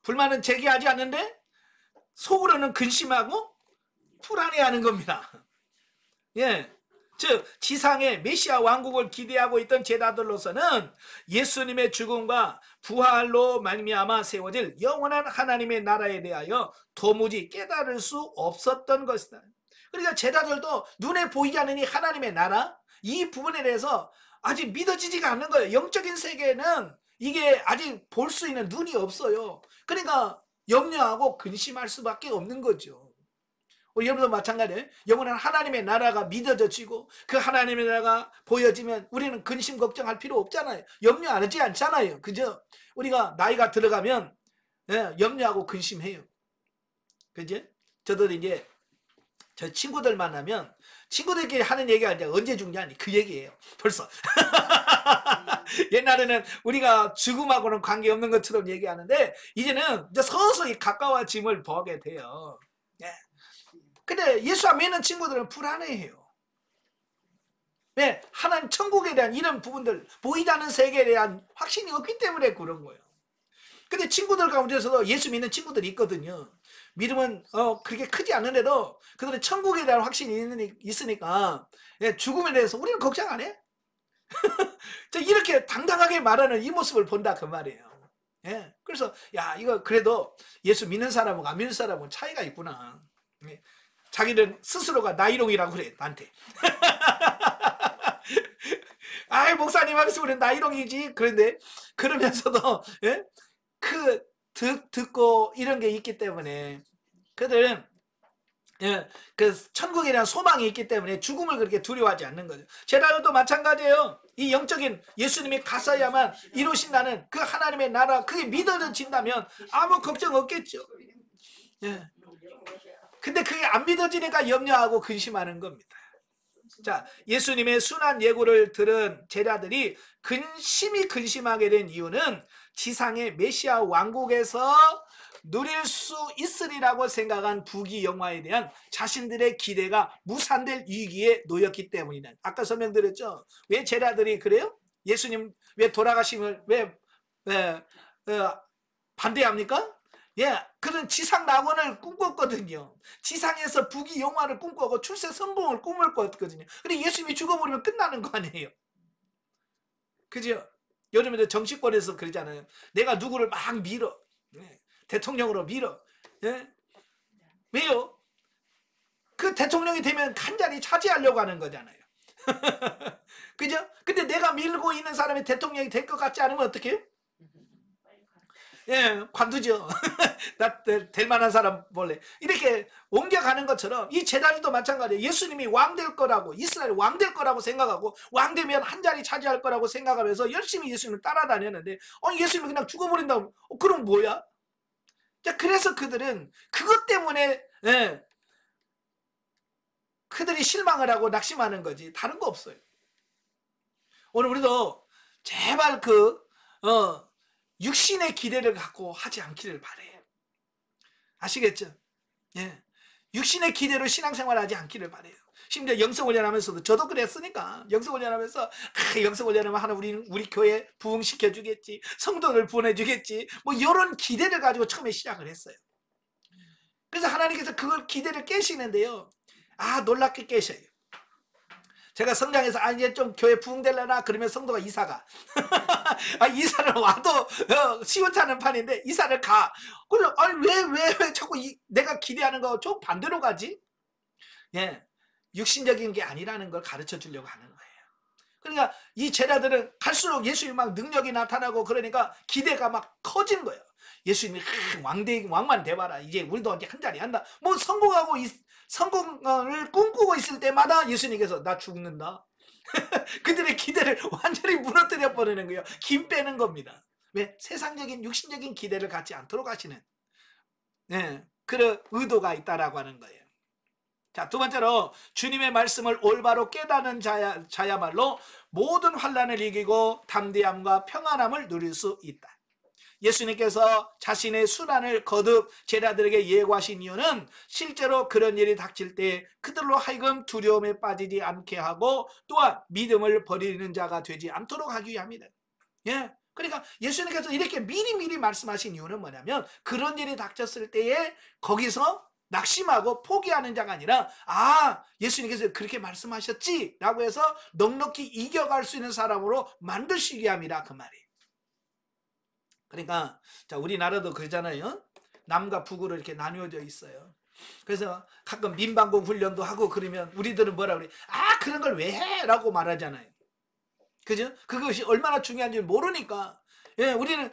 불만은 제기하지 않는데 속으로는 근심하고 불안해하는 겁니다. 예. 즉 지상의 메시아 왕국을 기대하고 있던 제자들로서는 예수님의 죽음과 부활로 말미암아 세워질 영원한 하나님의 나라에 대하여 도무지 깨달을 수 없었던 것이다. 그러니까 제자들도 눈에 보이지 않는 이 하나님의 나라, 이 부분에 대해서 아직 믿어지지가 않는 거예요. 영적인 세계에는 이게 아직 볼 수 있는 눈이 없어요. 그러니까 염려하고 근심할 수밖에 없는 거죠. 여러분도 마찬가지예요. 영원한 하나님의 나라가 믿어져지고 그 하나님의 나라가 보여지면 우리는 근심 걱정할 필요 없잖아요. 염려 안 하지 않잖아요. 그죠? 우리가 나이가 들어가면 염려하고 근심해요. 그죠? 저도 이제 저 친구들 만나면 친구들끼리 하는 얘기가 이제 언제 죽냐니 그 얘기예요. 벌써. 옛날에는 우리가 죽음하고는 관계없는 것처럼 얘기하는데 이제는 이제 서서히 가까워짐을 보게 돼요. 예. 근데 예수 안 믿는 친구들은 불안해해요. 왜? 하나님 천국에 대한 이런 부분들, 보이지 않는 세계에 대한 확신이 없기 때문에 그런 거예요. 근데 친구들 가운데서도 예수 믿는 친구들이 있거든요. 믿음은 그렇게 크지 않는데도 그들은 천국에 대한 확신이 있으니까 죽음에 대해서 우리는 걱정 안 해. 이렇게 당당하게 말하는 이 모습을 본다 그 말이에요. 예. 그래서 야 이거 그래도 예수 믿는 사람하고 안 믿는 사람은 차이가 있구나. 예. 자기는 스스로가 나이롱이라고 그래 나한테. 아이 목사님 하면서 우리 나이롱이지. 그런데 그러면서도 예? 듣고 이런 게 있기 때문에 그들은 예, 그 천국에 대한 소망이 있기 때문에 죽음을 그렇게 두려워하지 않는 거죠. 제자들도 마찬가지예요. 이 영적인 예수님이 가서야만 이루신다는 그 하나님의 나라, 그게 믿어진다면 아무 걱정 없겠죠. 예. 근데 그게 안 믿어지니까 염려하고 근심하는 겁니다. 자, 예수님의 순한 예고를 들은 제자들이 심히 근심하게 된 이유는 지상의 메시아 왕국에서 누릴 수 있으리라고 생각한 부귀 영화에 대한 자신들의 기대가 무산될 위기에 놓였기 때문이다. 아까 설명드렸죠. 왜 제자들이 그래요? 예수님 왜 돌아가심을 왜 반대합니까? 예, 그런 지상 낙원을 꿈꿨거든요. 지상에서 부귀 영화를 꿈꾸고 출세 성공을 꿈을 꿨거든요. 근데 예수님이 죽어버리면 끝나는 거 아니에요. 그죠? 요즘에도 정치권에서 그러잖아요. 내가 누구를 막 밀어. 예, 대통령으로 밀어. 예? 왜요? 그 대통령이 되면 한 자리 차지하려고 하는 거잖아요. 그죠? 근데 내가 밀고 있는 사람이 대통령이 될 것 같지 않으면 어떻게 해요? 예, 관두죠. 나 될 만한 사람 볼래. 이렇게 옮겨가는 것처럼 이 제자들도 마찬가지예요. 예수님이 왕 될 거라고, 이스라엘 왕 될 거라고 생각하고, 왕 되면 한 자리 차지할 거라고 생각하면서 열심히 예수님을 따라다녔는데, 예수님이 그냥 죽어버린다고. 그럼 뭐야? 자, 그래서 그들은 그것 때문에, 예, 그들이 실망을 하고 낙심하는 거지. 다른 거 없어요. 오늘 우리도 제발 육신의 기대를 갖고 하지 않기를 바래요. 아시겠죠? 예. 육신의 기대로 신앙생활을 하지 않기를 바래요. 심지어 영성훈련하면서도 저도 그랬으니까 영성훈련하면서 영성훈련하면 하나 우리 교회 부흥시켜 주겠지, 성도를 보내주겠지, 뭐 이런 기대를 가지고 처음에 시작을 했어요. 그래서 하나님께서 그걸 기대를 깨시는데요, 놀랍게 깨셔요. 제가 성장해서 이제 좀 교회 부흥되려나 그러면 성도가 이사가 이사를 와도 시원찮은 판인데 이사를 가. 그래서 왜 자꾸 내가 기대하는 거 좀 반대로 가지? 예, 육신적인 게 아니라는 걸 가르쳐 주려고 하는 거예요. 그러니까 이 제자들은 갈수록 예수님 막 능력이 나타나고 그러니까 기대가 막 커진 거예요. 예수님이 왕만 돼봐라. 이제 우리도 이제 한 자리 한다. 뭐 성공을 꿈꾸고 있을 때마다 예수님께서 나 죽는다. 그들의 기대를 완전히 무너뜨려 버리는 거예요. 김 빼는 겁니다. 왜? 세상적인 육신적인 기대를 갖지 않도록 하시는 그런 의도가 있다라고 하는 거예요. 자, 두 번째로 주님의 말씀을 올바로 깨닫는 자야말로 모든 환난을 이기고 담대함과 평안함을 누릴 수 있다. 예수님께서 자신의 순환을 거듭 제자들에게 예고하신 이유는 실제로 그런 일이 닥칠 때 그들로 하여금 두려움에 빠지지 않게 하고 또한 믿음을 버리는 자가 되지 않도록 하기 위함이다. 예. 그러니까 예수님께서 이렇게 미리 말씀하신 이유는 뭐냐면 그런 일이 닥쳤을 때에 거기서 낙심하고 포기하는 자가 아니라 예수님께서 그렇게 말씀하셨지 라고 해서 넉넉히 이겨갈 수 있는 사람으로 만드시기 위함이라 그 말이에요. 그러니까 자, 우리나라도 그러잖아요. 남과 북으로 이렇게 나뉘어져 있어요. 그래서 가끔 민방공 훈련도 하고 그러면 우리들은 뭐라 그래? 그런 걸 왜 해? 라고 말하잖아요. 그죠? 그것이 얼마나 중요한지 모르니까. 예, 우리는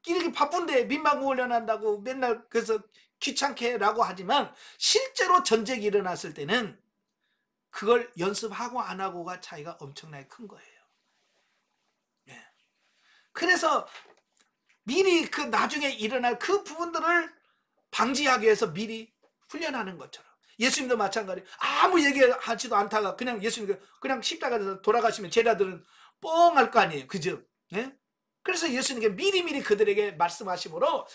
이렇게 바쁜데 민방공 훈련한다고 맨날 그래서 귀찮게 라고 하지만 실제로 전쟁이 일어났을 때는 그걸 연습하고 안 하고가 차이가 엄청나게 큰 거예요. 예. 그래서 미리 그 나중에 일어날 그 부분들을 방지하기 위해서 미리 훈련하는 것처럼 예수님도 마찬가지예요. 아무 얘기하지도 않다가 그냥 예수님 그냥 십자가에서 돌아가시면 제자들은 뻥할 거 아니에요. 그죠? 네? 그래서 예수님께 미리 그들에게 말씀하심으로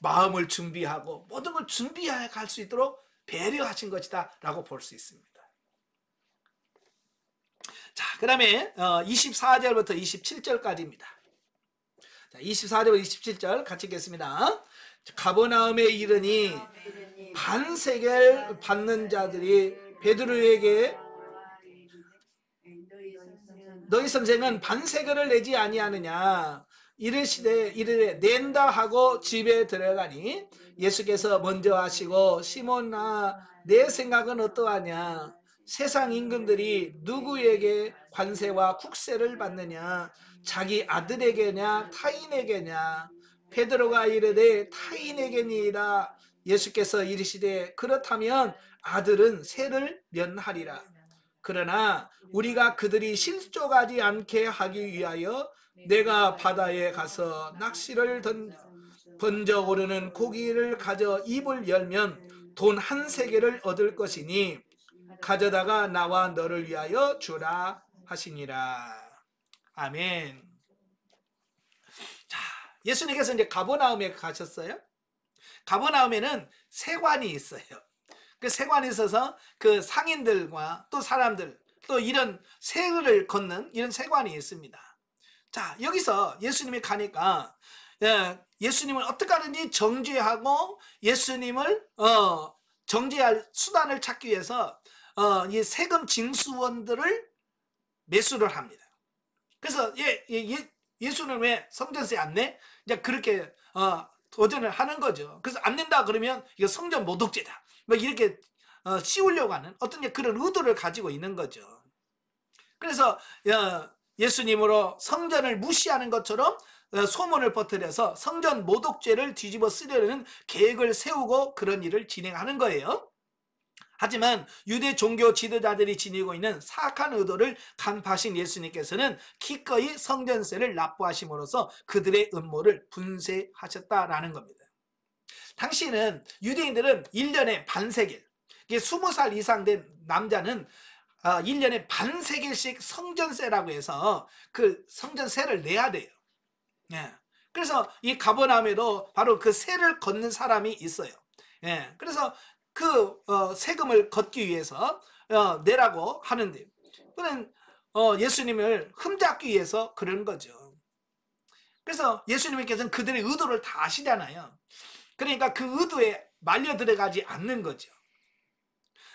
마음을 준비하고 모든 걸 준비해 갈 수 있도록 배려하신 것이다 라고 볼 수 있습니다. 자, 그 다음에 24절부터 27절까지입니다. 자, 24절부터 27절 같이 읽겠습니다. 가버나움에 이르니 반세겔 받는 자들이 베드로에게 너희 선생은 반세겔을 내지 아니하느냐 이르되 낸다 하고 집에 들어가니 예수께서 먼저 하시고 시몬아 내 생각은 어떠하냐 세상 임금들이 누구에게 관세와 국세를 받느냐 자기 아들에게냐 타인에게냐 베드로가 이르되 타인에게니이다 예수께서 이르시되 그렇다면 아들은 세를 면하리라. 그러나 우리가 그들이 실족하지 않게 하기 위하여 내가 바다에 가서 낚시를 번져 오르는 고기를 가져 입을 열면 돈 한 세겔을 얻을 것이니 가져다가 나와 너를 위하여 주라 하시니라. 아멘. 자, 예수님께서 이제 가버나움에 가셨어요. 가버나움에는 세관이 있어요. 그 세관이 있어서 그 상인들과 또 사람들 또 이런 세를 걷는 이런 세관이 있습니다. 자, 여기서 예수님이 가니까 예수님을 어떻게 하든지 정죄하고 예수님을 정죄할 수단을 찾기 위해서 이 세금 징수원들을 매수를 합니다. 그래서 예수는 왜 성전세 안 내? 이제 그렇게 도전을 하는 거죠. 그래서 안 낸다 그러면 이거 성전 모독죄다. 뭐 이렇게 씌우려고 하는 어떤 그런 의도를 가지고 있는 거죠. 그래서 예수님으로 성전을 무시하는 것처럼 소문을 퍼뜨려서 성전 모독죄를 뒤집어 쓰려는 계획을 세우고 그런 일을 진행하는 거예요. 하지만 유대 종교 지도자들이 지니고 있는 사악한 의도를 간파하신 예수님께서는 기꺼이 성전세를 납부하심으로써 그들의 음모를 분쇄하셨다라는 겁니다. 당시에는 유대인들은 1년에 반세겔, 이게 20살 이상 된 남자는 1년에 반세겔씩 성전세라고 해서 그 성전세를 내야 돼요. 그래서 이 가버나움에도 바로 그 세를 걷는 사람이 있어요. 그래서 그 세금을 걷기 위해서 내라고 하는데, 그는 예수님을 흠잡기 위해서 그런 거죠. 그래서 예수님께서는 그들의 의도를 다 아시잖아요. 그러니까 그 의도에 말려 들어가지 않는 거죠.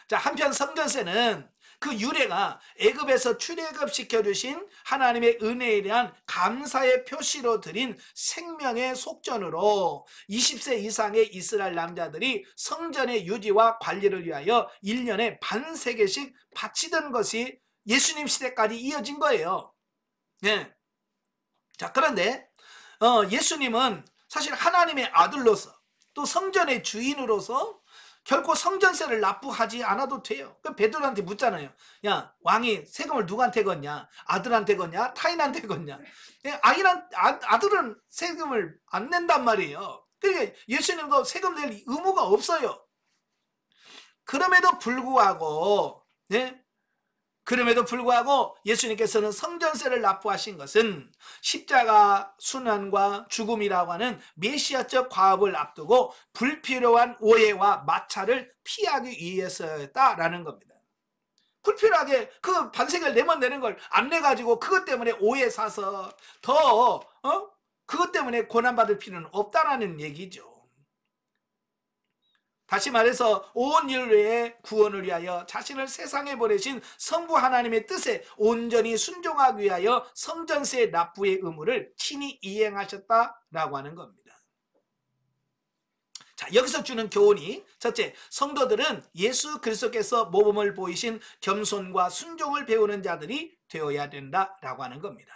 자, 한편 성전세는 그 유래가 애굽에서 출애굽시켜 주신 하나님의 은혜에 대한 감사의 표시로 드린 생명의 속전으로 20세 이상의 이스라엘 남자들이 성전의 유지와 관리를 위하여 1년에 반세겔씩 바치던 것이 예수님 시대까지 이어진 거예요. 자, 그런데 예수님은 사실 하나님의 아들로서 또 성전의 주인으로서 결코 성전세를 납부하지 않아도 돼요. 베드로한테 묻잖아요. 야, 왕이 세금을 누구한테 걷냐? 아들한테 걷냐? 타인한테 걷냐? 아들은 세금을 안 낸단 말이에요. 그러니까 예수님도 세금 낼 의무가 없어요. 그럼에도 불구하고 예수님께서는 성전세를 납부하신 것은 십자가 순환과 죽음이라고 하는 메시아적 과업을 앞두고 불필요한 오해와 마찰을 피하기 위해서였다라는 겁니다. 불필요하게 그 반세겔 내면 되는 걸 안 내가지고 그것 때문에 오해 사서 더 그것 때문에 고난받을 필요는 없다라는 얘기죠. 다시 말해서 온 인류의 구원을 위하여 자신을 세상에 보내신 성부 하나님의 뜻에 온전히 순종하기 위하여 성전세 납부의 의무를 친히 이행하셨다라고 하는 겁니다. 자, 여기서 주는 교훈이, 첫째, 성도들은 예수 그리스도께서 모범을 보이신 겸손과 순종을 배우는 자들이 되어야 된다라고 하는 겁니다.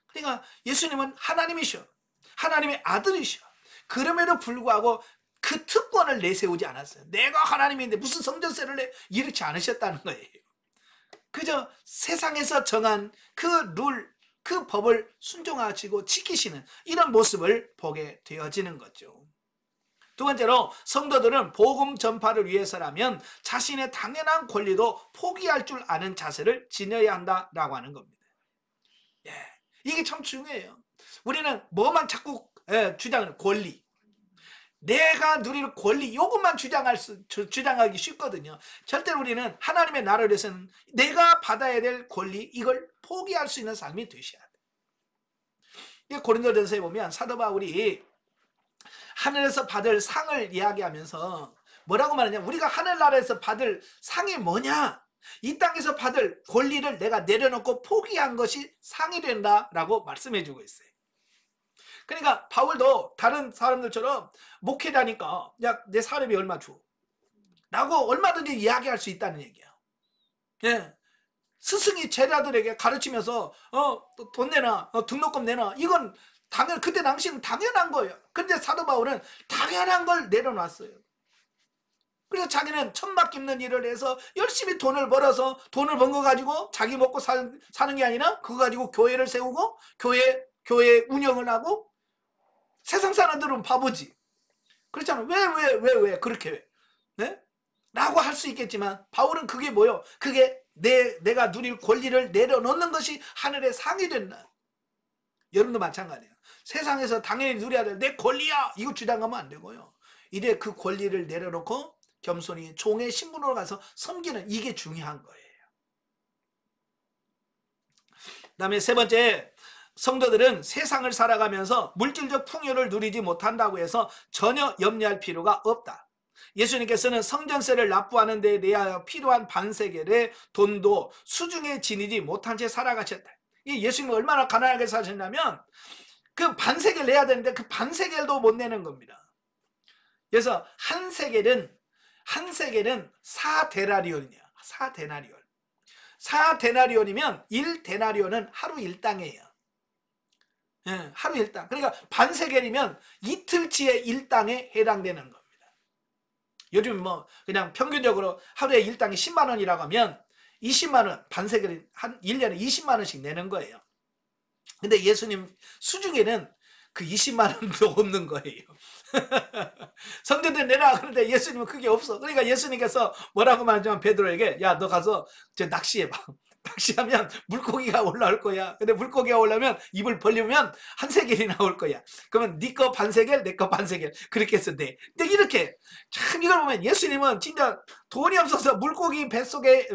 그러니까 예수님은 하나님이셔, 하나님의 아들이셔. 그럼에도 불구하고 그 특권을 내세우지 않았어요. 내가 하나님인데 무슨 성전세를 내? 이렇게 않으셨다는 거예요. 그저 세상에서 정한 그 룰, 그 법을 순종하시고 지키시는 이런 모습을 보게 되어지는 거죠. 두 번째로, 성도들은 복음 전파를 위해서라면 자신의 당연한 권리도 포기할 줄 아는 자세를 지녀야 한다라고 하는 겁니다. 이게 참 중요해요. 우리는 뭐만 자꾸 주장하는 권리, 내가 누릴 권리, 이것만 주장하기 쉽거든요. 절대로 우리는 하나님의 나라를 위해서는 내가 받아야 될 권리, 이걸 포기할 수 있는 삶이 되셔야 돼요. 고린도전서에 보면 사도 바울이 하늘에서 받을 상을 이야기하면서 뭐라고 말하냐, 우리가 하늘나라에서 받을 상이 뭐냐, 이 땅에서 받을 권리를 내가 내려놓고 포기한 것이 상이 된다라고 말씀해 주고 있어요. 그러니까 바울도 다른 사람들처럼 목회자니까 야, 내 사람이 얼마 줘 라고 얼마든지 이야기할 수 있다는 얘기야. 스승이 제자들에게 가르치면서 돈 내놔, 등록금 내놔, 이건 그때 당시는 당연한 거예요. 그런데 사도 바울은 당연한 걸 내려놨어요. 그래서 자기는 천막깁는 일을 해서 열심히 돈을 벌어서 돈을 번 거 가지고 자기 먹고 사는 게 아니라 그거 가지고 교회를 세우고 교회 운영을 하고, 세상 사람들은 바보지. 그렇잖아. 왜 그렇게 왜? 네? 라고 할 수 있겠지만 바울은 그게 뭐요? 그게 내가 누릴 권리를 내려놓는 것이 하늘의 상이 된다. 여러분도 마찬가지예요. 세상에서 당연히 누려야 될 내 권리야 이거 주장하면 안 되고요. 이래 그 권리를 내려놓고 겸손히 종의 신분으로 가서 섬기는, 이게 중요한 거예요. 그 다음에 세 번째, 성도들은 세상을 살아가면서 물질적 풍요를 누리지 못한다고 해서 전혀 염려할 필요가 없다. 예수님께서는 성전세를 납부하는 데 대하여 필요한 반세겔의 돈도 수중에 지니지 못한 채 살아가셨다. 예수님은 얼마나 가난하게 사셨냐면 그 반세겔 내야 되는데 그 반세겔도 못 내는 겁니다. 그래서 한 세겔은 4데나리온이에요. 4데나리온. 4데나리온이면 1데나리온은 하루 일당이에요. 예, 하루 일당. 그러니까 반세겔이면 이틀치의 일당에 해당되는 겁니다. 요즘 뭐 그냥 평균적으로 하루에 일당이 10만 원이라고 하면 20만 원, 반세겔이 한 1년에 20만 원씩 내는 거예요. 근데 예수님 수중에는 그 20만 원도 없는 거예요. 성전들 내라 그런데 예수님은 그게 없어. 그러니까 예수님께서 뭐라고 말하냐면 베드로에게, 야, 너 가서 저 낚시해봐. 낚시하면 물고기가 올라올 거야. 근데 물고기가 올라오면 입을 벌리면 한 세겔이 나올 거야. 그러면 네 거 반세겔, 내 거 반세겔 그렇게 해서 돼. 근데 이렇게 참 이걸 보면 예수님은 진짜 돈이 없어서 물고기 뱃속에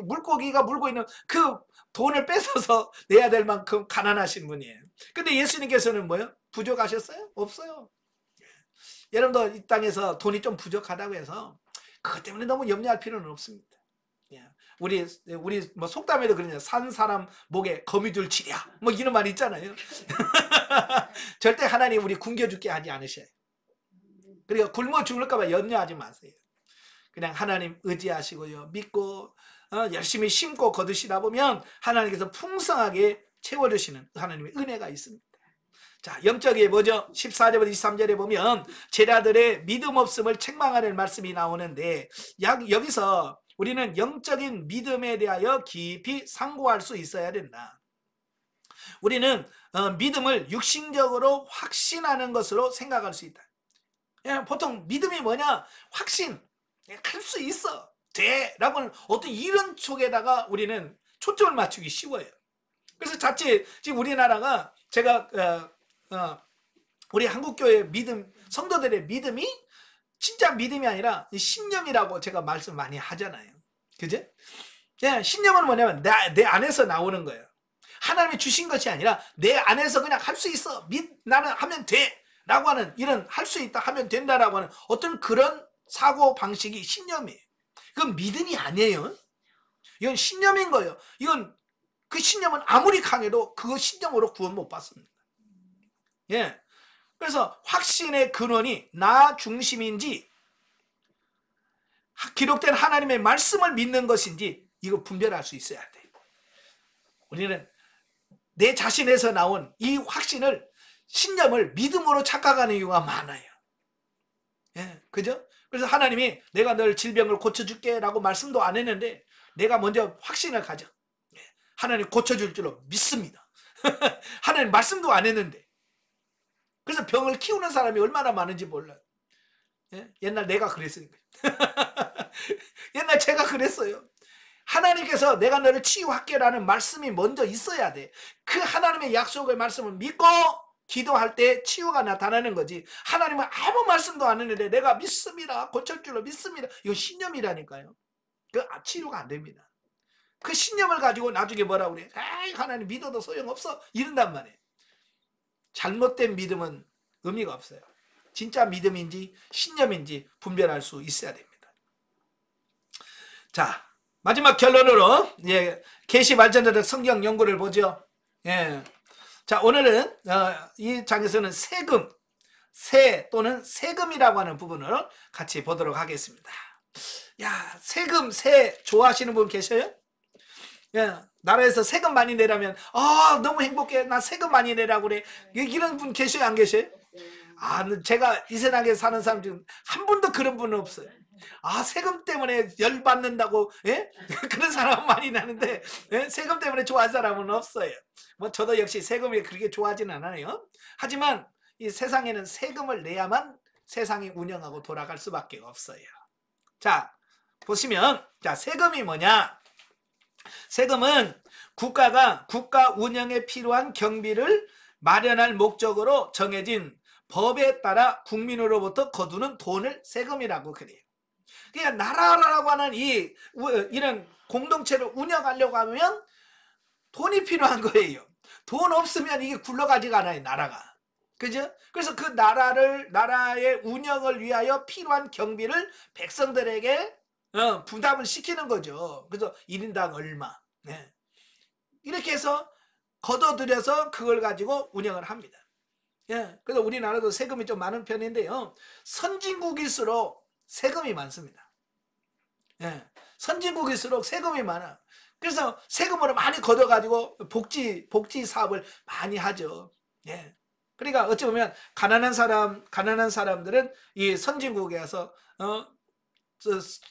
물고기가 물고 있는 그 돈을 뺏어서 내야 될 만큼 가난하신 분이에요. 근데 예수님께서는 뭐요? 부족하셨어요? 없어요. 여러분도 이 땅에서 돈이 좀 부족하다고 해서 그것 때문에 너무 염려할 필요는 없습니다. 우리 뭐 속담에도 그러냐, 산 사람 목에 거미줄 치랴 뭐 이런 말 있잖아요. 절대 하나님 우리 굶겨 죽게 하지 않으셔요. 그러니까 굶어 죽을까 봐 염려하지 마세요. 그냥 하나님 의지하시고요, 믿고 열심히 심고 거두시다 보면 하나님께서 풍성하게 채워주시는 하나님의 은혜가 있습니다. 자, 영적이 뭐죠? 14절부터 23절에 보면 제자들의 믿음 없음을 책망하는 말씀이 나오는데, 여기서 우리는 영적인 믿음에 대하여 깊이 상고할 수 있어야 된다. 우리는 믿음을 육신적으로 확신하는 것으로 생각할 수 있다. 보통 믿음이 뭐냐? 확신, 할 수 있어, 돼 라고는 어떤 이런 쪽에다가 우리는 초점을 맞추기 쉬워요. 그래서 자칫 지금 우리나라가, 제가 우리 한국교회 믿음, 성도들의 믿음이 진짜 믿음이 아니라 신념이라고 제가 말씀 많이 하잖아요. 그죠? 신념은 뭐냐면 내 안에서 나오는 거예요. 하나님이 주신 것이 아니라 내 안에서 그냥 할 수 있어, 나는 하면 돼 라고 하는, 이런 할 수 있다, 하면 된다라고 하는 어떤 그런 사고 방식이 신념이에요. 그건 믿음이 아니에요. 이건 신념인 거예요. 이건 그 신념은 아무리 강해도 그거 신념으로 구원 못 받습니다. 그래서 확신의 근원이 나 중심인지 기록된 하나님의 말씀을 믿는 것인지 이거 분별할 수 있어야 돼. 우리는 내 자신에서 나온 이 확신을, 신념을 믿음으로 착각하는 이유가 많아요. 그죠? 그래서 하나님이 내가 널 질병을 고쳐줄게 라고 말씀도 안 했는데 내가 먼저 확신을 가져. 하나님 고쳐줄 줄로 믿습니다. 하나님 말씀도 안 했는데. 그래서 병을 키우는 사람이 얼마나 많은지 몰라요. 옛날 내가 그랬으니까. 옛날 제가 그랬어요. 하나님께서 내가 너를 치유할게라는 말씀이 먼저 있어야 돼. 그 하나님의 약속의 말씀을 믿고 기도할 때 치유가 나타나는 거지. 하나님은 아무 말씀도 안 했는데 내가 믿습니다, 고칠 줄로 믿습니다, 이거 신념이라니까요. 그 치유가 안 됩니다. 그 신념을 가지고 나중에 뭐라고 그래? 아이, 하나님 믿어도 소용없어 이런단 말이에요. 잘못된 믿음은 의미가 없어요. 진짜 믿음인지 신념인지 분별할 수 있어야 됩니다. 자, 마지막 결론으로 계시 발전자들 성경 연구를 보죠. 자, 오늘은 이 장에서는 세 또는 세금이라고 하는 부분을 같이 보도록 하겠습니다. 야, 세금, 세 좋아하시는 분 계셔요? 예, 나라에서 세금 많이 내라면 너무 행복해. 나 세금 많이 내라고 그래. 이런 분 계셔요, 안 계셔요? 제가 이 세상에 사는 사람 중 한 분도 그런 분은 없어요. 세금 때문에 열받는다고, 예? 그런 사람은 많이 나는데, 예? 세금 때문에 좋아하는 사람은 없어요. 뭐, 저도 역시 세금이 그렇게 좋아하지는 않아요. 하지만 이 세상에는 세금을 내야만 세상이 운영하고 돌아갈 수밖에 없어요. 자, 보시면, 자, 세금이 뭐냐? 세금은 국가가 국가 운영에 필요한 경비를 마련할 목적으로 정해진 법에 따라 국민으로부터 거두는 돈을 세금이라고 그래요. 그러니까 나라라고 하는 이런 공동체를 운영하려고 하면 돈이 필요한 거예요. 돈 없으면 이게 굴러가지가 않아요, 나라가. 그죠? 그래서 그 나라의 운영을 위하여 필요한 경비를 백성들에게 부담을 시키는 거죠. 그래서 1인당 얼마. 네. 이렇게 해서 걷어들여서 그걸 가지고 운영을 합니다. 예. 그래서 우리나라도 세금이 좀 많은 편인데요. 선진국일수록 세금이 많습니다. 예. 선진국일수록 세금이 많아. 그래서 세금으로 많이 걷어가지고 복지 사업을 많이 하죠. 예. 그러니까 어찌 보면 가난한 사람들은 이 선진국에 와서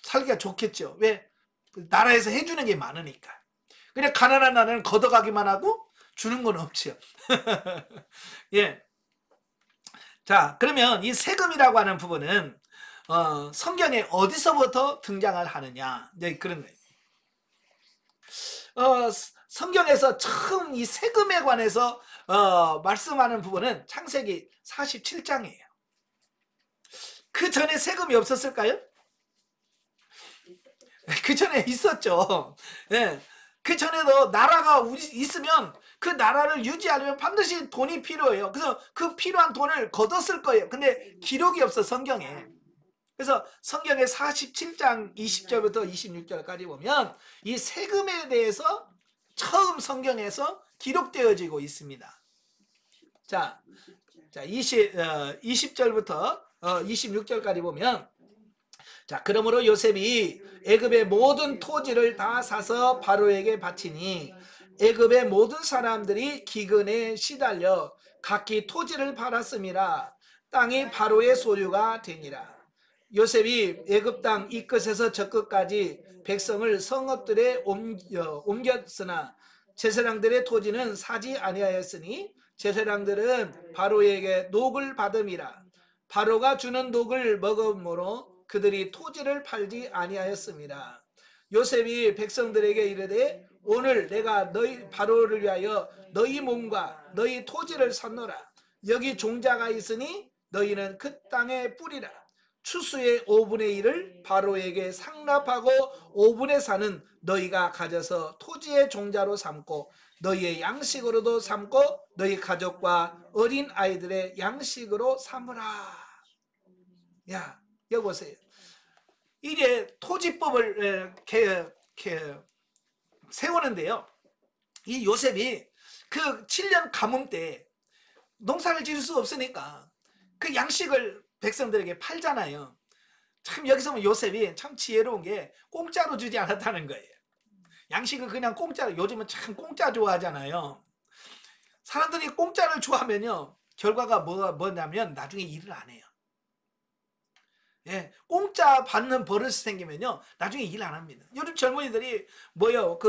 살기가 좋겠죠. 왜? 나라에서 해주는 게 많으니까. 그냥 가난한 나라는 걷어가기만 하고 주는 건 없죠. 예. 자, 그러면 이 세금이라고 하는 부분은 성경에 어디서부터 등장을 하느냐, 네, 그런 거예요. 성경에서 처음 이 세금에 관해서 말씀하는 부분은 창세기 47장이에요. 그 전에 세금이 없었을까요? 그 전에 있었죠. 예. 그 전에도 나라가 있으면 그 나라를 유지하려면 반드시 돈이 필요해요. 그래서 그 필요한 돈을 걷었을 거예요. 근데 기록이 없어, 성경에. 그래서 성경의 47장 20절부터 26절까지 보면 이 세금에 대해서 처음 성경에서 기록되어지고 있습니다. 자 20절부터 26절까지 보면, 자, 그러므로 요셉이 애굽의 모든 토지를 다 사서 바로에게 바치니 애굽의 모든 사람들이 기근에 시달려 각기 토지를 팔았음이라. 땅이 바로의 소유가 되니라. 요셉이 애굽 땅 이 끝에서 저 끝까지 백성을 성읍들에 옮겼으나 제사장들의 토지는 사지 아니하였으니 제사장들은 바로에게 녹을 받음이라. 바로가 주는 녹을 먹음으로 그들이 토지를 팔지 아니하였습니다. 요셉이 백성들에게 이르되 오늘 내가 너희 바로를 위하여 너희 몸과 너희 토지를 샀노라. 여기 종자가 있으니 너희는 그 땅에 뿌리라. 추수의 5분의 1을 바로에게 상납하고 5분의 4는 너희가 가져서 토지의 종자로 삼고 너희의 양식으로도 삼고 너희 가족과 어린 아이들의 양식으로 삼으라. 야, 여기 보세요. 이게 토지법을 세우는데요. 이 요셉이 그 7년 가뭄 때 농사를 지을 수 없으니까 그 양식을 백성들에게 팔잖아요. 참 여기서 보면 요셉이 참 지혜로운 게 공짜로 주지 않았다는 거예요. 양식을 그냥 공짜로, 요즘은 참 공짜 좋아하잖아요. 사람들이 공짜를 좋아하면요, 결과가 뭐냐면 나중에 일을 안 해요. 예, 공짜 받는 버릇이 생기면요, 나중에 일 안 합니다. 요즘 젊은이들이 뭐요,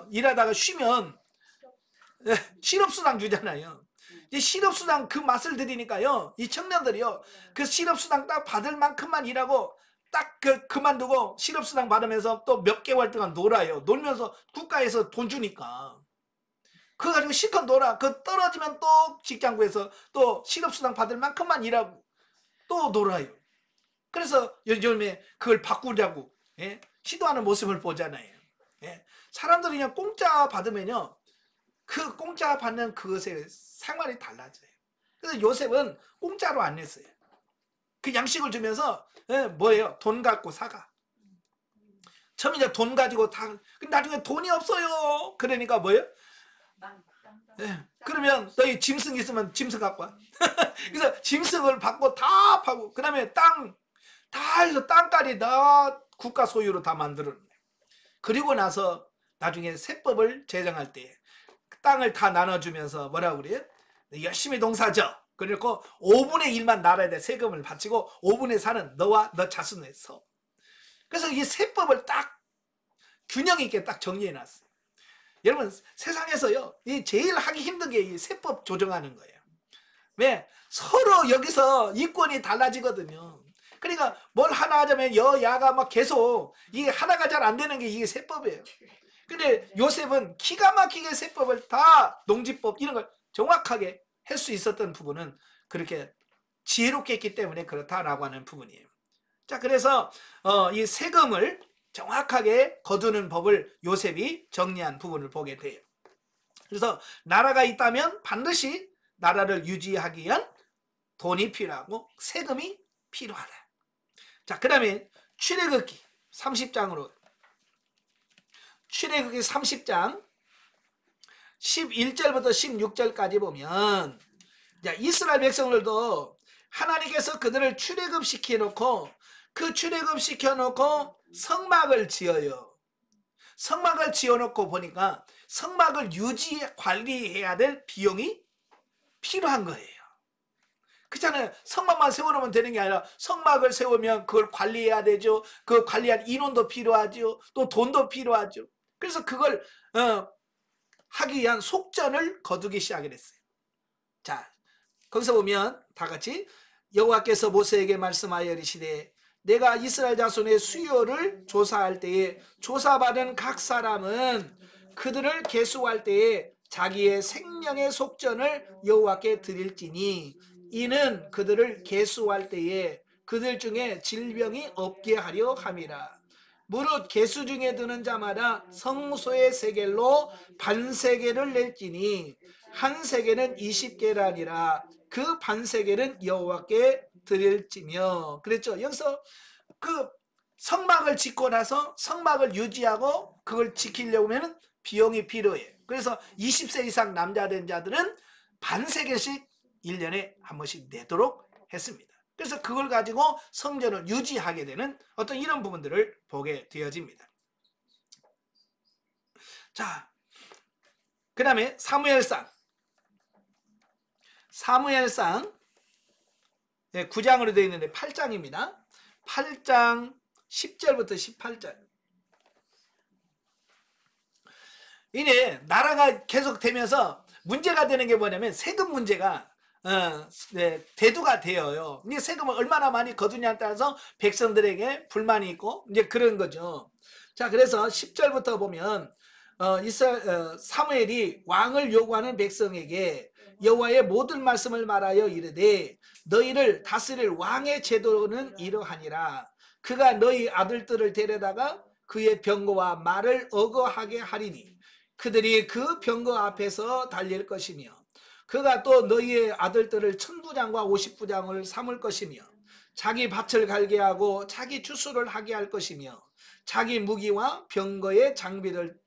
일하다가 쉬면 실업수당 주잖아요. 이 실업수당 그 맛을 들이니까요, 이 청년들이요, 그 실업수당 딱 받을 만큼만 일하고 딱 그만두고 실업수당 받으면서 또 몇 개월 동안 놀아요. 놀면서 국가에서 돈 주니까 그거 가지고 실컷 놀아. 그 떨어지면 또 직장 구해서 또 실업수당 받을 만큼만 일하고 또 놀아요. 그래서 요즘에 그걸 바꾸자고, 예? 시도하는 모습을 보잖아요. 예? 사람들이 그냥 공짜 받으면요, 그 공짜 받는 그것에 생활이 달라져요. 그래서 요셉은 공짜로 안 냈어요. 그 양식을 주면서 뭐예요? 돈 갖고 사가. 처음에 이제 돈 가지고 다, 근데 나중에 돈이 없어요. 그러니까 뭐예요? 그러면 너희 짐승 있으면 짐승 갖고 와. 그래서 짐승을 받고 다 파고, 그 다음에 다 해서 땅까지 다 국가 소유로 다 만들어요. 그리고 나서 나중에 세법을 제정할 때 땅을 다 나눠주면서 뭐라고 그래요? 열심히 농사져. 그리고 5분의 1만 나라에 대해 세금을 바치고 5분의 4는 너와 너 자손에 서. 그래서 이 세법을 딱 균형 있게 딱 정리해 놨어요. 여러분 세상에서요, 이 제일 하기 힘든 게 이 세법 조정하는 거예요. 왜? 서로 여기서 이권이 달라지거든요. 그러니까 뭘 하나 하자면 여야가 막 계속 이게 하나가 잘 안 되는 게 이게 세법이에요. 근데 요셉은 기가 막히게 세법을 다 농지법 이런 걸 정확하게 할 수 있었던 부분은 그렇게 지혜롭게 했기 때문에 그렇다라고 하는 부분이에요. 자, 그래서 이 세금을 정확하게 거두는 법을 요셉이 정리한 부분을 보게 돼요. 그래서 나라가 있다면 반드시 나라를 유지하기 위한 돈이 필요하고 세금이 필요하다. 자, 그 다음에 출애굽기 30장으로 출애굽기 30장 11절부터 16절까지 보면, 자, 이스라엘 백성들도 하나님께서 그들을 출애굽시켜 놓고 그 출애굽시켜 놓고 성막을 지어요. 성막을 지어 놓고 보니까 성막을 유지 관리해야 될 비용이 필요한 거예요. 그렇잖아요. 성막만 세워놓으면 되는 게 아니라 성막을 세우면 그걸 관리해야 되죠. 그 관리할 인원도 필요하죠. 또 돈도 필요하죠. 그래서 그걸 하기 위한 속전을 거두기 시작을 했어요. 자, 거기서 보면 다 같이 여호와께서 모세에게 말씀하여 이르시되 내가 이스라엘 자손의 수요를 조사할 때에 조사받은 각 사람은 그들을 계수할 때에 자기의 생명의 속전을 여호와께 드릴지니 이는 그들을 계수할 때에 그들 중에 질병이 없게 하려 함이라. 무릇 계수 중에 드는 자마다 성소의 세겔로 반세겔을 낼지니 한 세겔은 20게라니라. 그 반세겔은 여호와께 드릴지며. 그랬죠. 여기서 그 성막을 짓고 나서 성막을 유지하고 그걸 지키려면 비용이 필요해. 그래서 20세 이상 남자 된 자들은 반세겔씩 1년에 한 번씩 내도록 했습니다. 그래서 그걸 가지고 성전을 유지하게 되는 어떤 이런 부분들을 보게 되어집니다. 자, 그 다음에 사무엘상 9장으로 되어 있는데 8장입니다. 8장 10절부터 18절. 이제 나라가 계속 되면서 문제가 되는 게 뭐냐면 세금 문제가 대두가 되어요. 이제 세금을 얼마나 많이 거두냐에 따라서 백성들에게 불만이 있고 이제 그런 거죠. 자, 그래서 10절부터 보면 사무엘이 왕을 요구하는 백성에게 여호와의 모든 말씀을 말하여 이르되 너희를 다스릴 왕의 제도는 이러하니라. 그가 너희 아들들을 데려다가 그의 병거와 말을 어거하게 하리니 그들이 그 병거 앞에서 달릴 것이며 그가 또 너희의 아들들을 1000부장과 50부장을 삼을 것이며 자기 밭을 갈게 하고 자기 추수를 하게 할 것이며 자기 무기와 병거의 장비를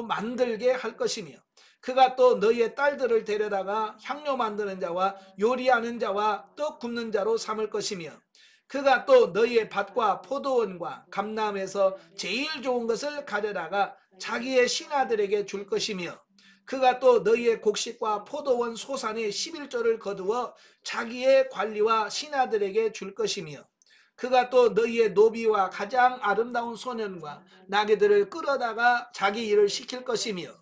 만들게 할 것이며 그가 또 너희의 딸들을 데려다가 향료 만드는 자와 요리하는 자와 떡 굽는 자로 삼을 것이며 그가 또 너희의 밭과 포도원과 감람에서 제일 좋은 것을 가져다가 자기의 신하들에게 줄 것이며 그가 또 너희의 곡식과 포도원 소산의 11조를 거두어 자기의 관리와 신하들에게 줄 것이며 그가 또 너희의 노비와 가장 아름다운 소년과 나귀들을 끌어다가 자기 일을 시킬 것이며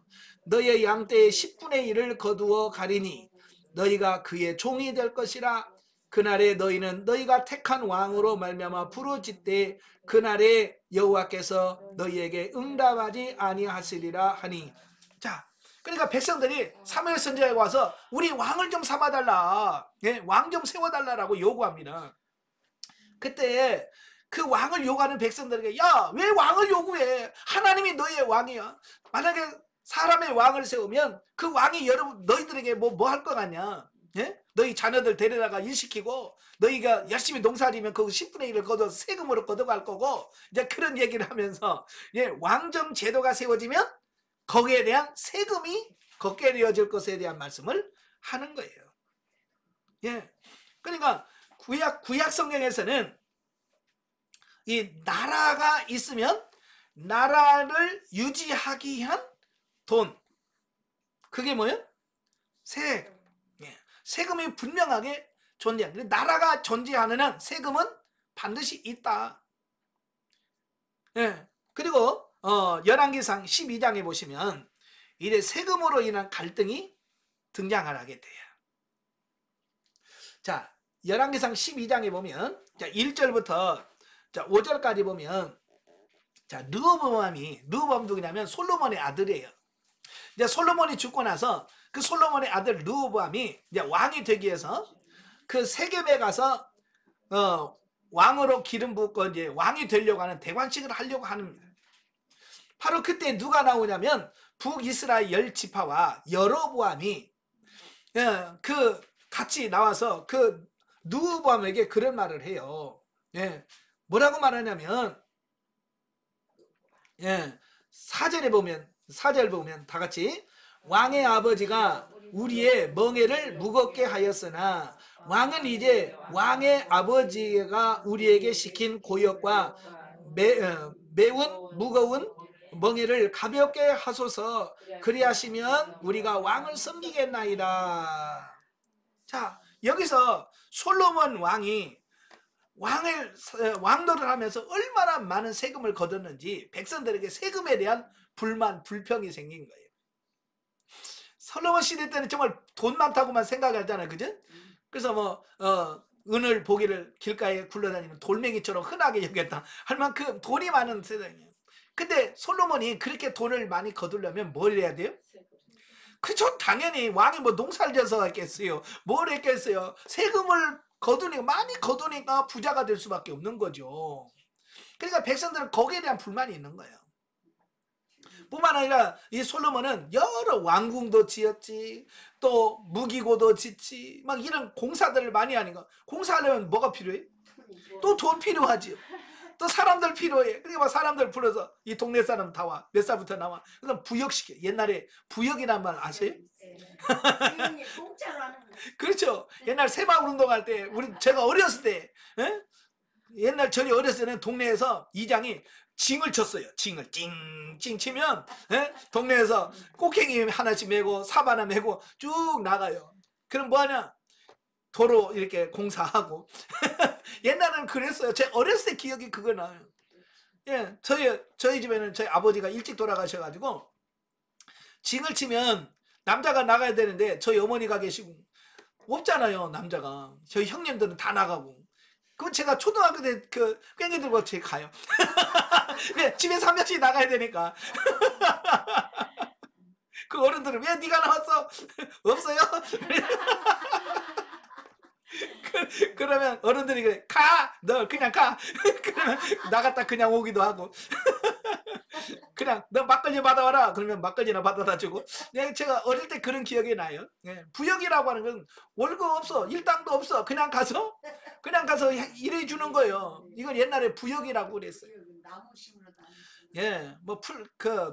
너희의 양떼의 10분의 1을 거두어 가리니 너희가 그의 종이 될 것이라. 그날에 너희는 너희가 택한 왕으로 말미암아 부르짖되 그날에 여호와께서 너희에게 응답하지 아니하시리라 하니. 자, 그러니까 백성들이 사무엘 선지자에 와서 우리 왕을 좀 삼아달라, 왕 좀 세워달라라고 요구합니다. 그때 그 왕을 요구하는 백성들에게 야, 왜 왕을 요구해? 하나님이 너희의 왕이야. 만약에 사람의 왕을 세우면 그 왕이 여러분 너희들에게 뭐 할 것 같냐? 예? 너희 자녀들 데려다가 일시키고 너희가 열심히 농사지면 그 10분의 1을 거둬 세금으로 걷어갈 거고 이제 그런 얘기를 하면서 왕정 제도가 세워지면 거기에 대한 세금이 걷게 되어질 것에 대한 말씀을 하는 거예요. 예. 그러니까 구약 성경에서는 이 나라가 있으면 나라를 유지하기 위한 돈. 그게 뭐예요? 세금. 예. 세금이 분명하게 존재하는. 나라가 존재하는 한 세금은 반드시 있다. 예. 그리고 열왕기상 12장에 보시면 이래 세금으로 인한 갈등이 등장을 하게 돼요. 자, 열왕기상 12장에 보면 자, 1절부터 자, 5절까지 보면 자, 르호보암이 누구냐면 솔로몬의 아들이에요. 이제 솔로몬이 죽고 나서 그 솔로몬의 아들 르호보암이 이제 왕이 되기 위해서 그 세겜에 가서 왕으로 기름 붓고 이제 왕이 되려고 하는 대관식을 하려고 합니다. 바로 그때 누가 나오냐면 북이스라엘 10지파와 여로보암이 그 같이 나와서 그 르호보암에게 그런 말을 해요. 예. 뭐라고 말하냐면 4절 보면 다 같이 왕의 아버지가 우리의 멍에를 무겁게 하였으나 왕은 이제 왕의 아버지가 우리에게 시킨 고역과 매운 무거운 멍에를 가볍게 하소서. 그리하시면 우리가 왕을 섬기겠나이다. 자, 여기서 솔로몬 왕이 왕노를 하면서 얼마나 많은 세금을 거뒀는지 백성들에게 세금에 대한 불만, 불평이 생긴 거예요. 솔로몬 시대 때는 정말 돈 많다고만 생각하잖아요. 그죠? 그래서 은을 보기를 길가에 굴러다니는 돌멩이처럼 흔하게 여겼다 할 만큼 돈이 많은 세상이에요. 근데 솔로몬이 그렇게 돈을 많이 거두려면 뭘 해야 돼요? 그쵸? 당연히 왕이 뭐 농사를 져서 했겠어요? 뭘 했겠어요? 세금을 많이 거두니까 부자가 될 수밖에 없는 거죠. 그러니까 백성들은 거기에 대한 불만이 있는 거예요. 뿐만 아니라 이 솔로몬은 여러 왕궁도 지었지, 또 무기고도 짓지, 막 이런 공사들을 많이 하니까 공사하려면 뭐가 필요해? 또 돈 필요하지. 또 사람들 필요해. 그러니까 막 사람들 불러서 이 동네 사람 다 와. 몇 살부터 나와. 그래서 부역시켜. 옛날에 부역이란 말 아세요? 그렇죠. 옛날 새마을 운동할 때 제가 어렸을 때 옛날 전에 어렸을 때는 동네에서 이장이 징을 쳤어요. 징을 찡찡 치면 동네에서 꽃갱이 하나씩 메고 삽 하나 메고 쭉 나가요. 그럼 뭐하냐? 도로 이렇게 공사하고 옛날에는 그랬어요. 제 어렸을 때 기억이 그거 나요. 예, 저희 집에는 저희 아버지가 일찍 돌아가셔가지고 징을 치면 남자가 나가야 되는데 저희 어머니가 계시고 없잖아요. 남자가. 저희 형님들은 다 나가고. 그럼 제가 초등학교 때 그 꽹이 들고 제 가요. 네, 집에서 한 명씩 나가야 되니까. 그 어른들은 왜 네가 나왔어? 없어요? 그러면 어른들이 그래, 가! 너 그냥 가! 그러면 나갔다 그냥 오기도 하고. 그냥 너 막걸리 받아와라. 그러면 막걸리나 받아다 주고. 네, 제가 어릴 때 그런 기억이 나요. 네, 부역이라고 하는 건 월급 없어. 일당도 없어. 그냥 가서 일해 주는 거예요. 이건 옛날에 부역이라고 그랬어요. 예, 뭐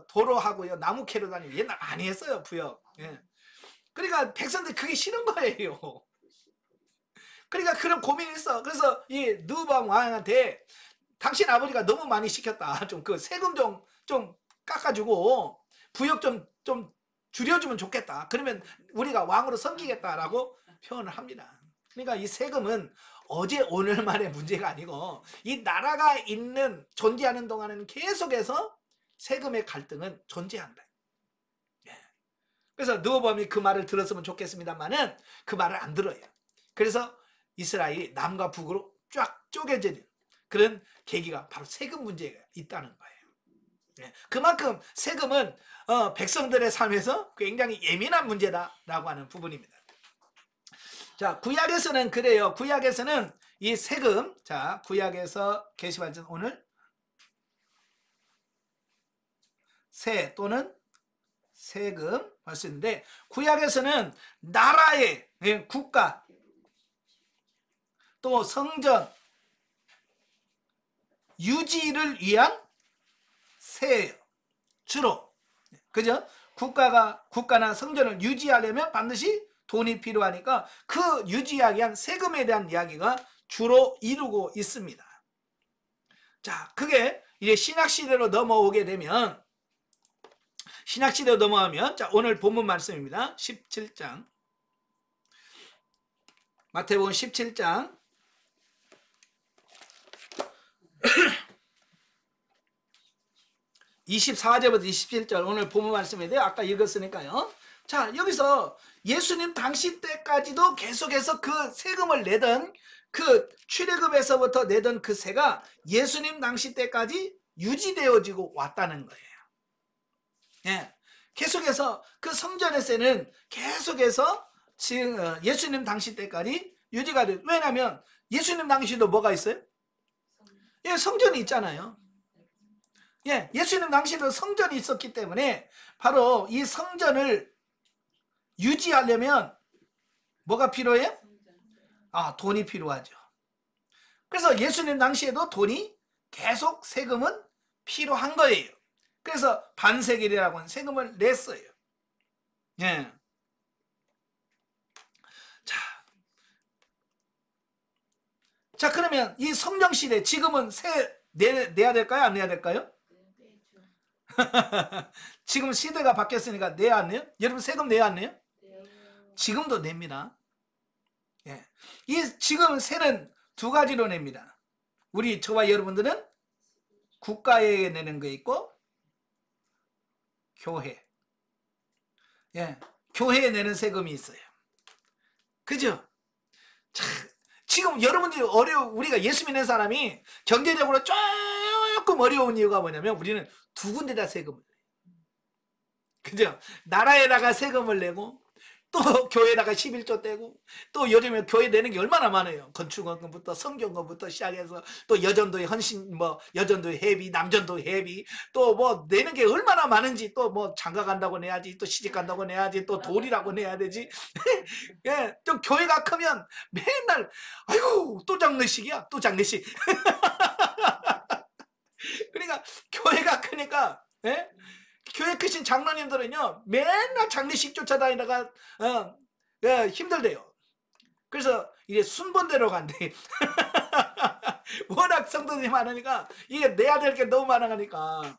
도로하고요. 나무 캐러 다니고 옛날 많이 했어요. 부역. 예. 그러니까 백성들 그게 싫은 거예요. 그러니까 그런 고민이 있어. 그래서 이 르호보암 왕한테 당신 아버지가 너무 많이 시켰다. 좀 그 세금 좀 깎아주고 부역 좀 줄여주면 좋겠다. 그러면 우리가 왕으로 섬기겠다라고 표현을 합니다. 그러니까 이 세금은 어제 오늘만의 문제가 아니고 이 나라가 존재하는 동안은 계속해서 세금의 갈등은 존재한다. 예. 그래서 르호보암이 그 말을 들었으면 좋겠습니다만은 그 말을 안 들어요. 그래서 이스라엘이 남과 북으로 쫙 쪼개지는 그런 계기가 바로 세금 문제가 있다는 거예요. 예. 그만큼 세금은 백성들의 삶에서 굉장히 예민한 문제다라고 하는 부분입니다. 자, 구약에서는 그래요. 구약에서는 이 세금, 자, 구약에서 계시반전 오늘 세 또는 세금 할 수 있는데 구약에서는 나라의 국가 또 성전 유지를 위한 세예요. 주로. 그죠? 국가나 성전을 유지하려면 반드시 돈이 필요하니까 그 유지하기 위한 세금에 대한 이야기가 주로 이루고 있습니다. 자, 그게 이제 신약시대로 넘어오게 되면, 신약시대로 넘어가면, 자, 오늘 본문 말씀입니다. 17장. 마태복음 17장. 24절부터 27절 오늘 본문 말씀인데요. 아까 읽었으니까요. 자, 여기서 예수님 당시 때까지도 계속해서 그 세금을 내던 그 출애굽에서부터 내던 그 세가 예수님 당시 때까지 유지되어지고 왔다는 거예요. 예. 계속해서 그 성전의 세는 계속해서 지금 예수님 당시 때까지 유지가 돼요. 왜냐하면 예수님 당시도 뭐가 있어요? 예, 성전이 있잖아요. 예, 예수님 당시에도 성전이 있었기 때문에 바로 이 성전을 유지하려면 뭐가 필요해요? 아, 돈이 필요하죠. 그래서 예수님 당시에도 돈이 계속 세금은 필요한 거예요. 그래서 반세겔이라고 하는 세금을 냈어요. 예. 자, 그러면 이 성령시대 지금은 내야 될까요? 안 내야 될까요? 지금 시대가 바뀌었으니까 내야 안 내요? 여러분 세금 내야 안 내요? 지금도 냅니다. 예. 이 지금 세는 두 가지로 냅니다. 우리 저와 여러분들은 국가에 내는 거 있고 교회. 예. 교회에 내는 세금이 있어요. 그죠? 참, 지금 여러분들이 우리가 예수 믿는 사람이 경제적으로 조금 어려운 이유가 뭐냐면 우리는 두 군데다 세금을 내요. 그죠? 나라에다가 세금을 내고 또 교회에다가 11조 떼고 또 요즘에 교회 내는 게 얼마나 많아요. 건축원금부터 성경금부터 시작해서 또 여전도의 헌신 여전도의 회비, 남전도 회비 또 뭐 내는 게 얼마나 많은지 또 뭐 장가 간다고 내야지 또 시집 간다고 내야지 또 돌이라고 내야 되지. 예, 또 교회가 크면 맨날 아이고 또 장례식이야 또 장례식. 그러니까 교회가 크니까 예? 교회 크신 장로님들은요 맨날 장례식 쫓아다니다가 힘들대요. 그래서 이게 순번대로 간대. 워낙 성도들이 많으니까 이게 내야 될 게 너무 많아가니까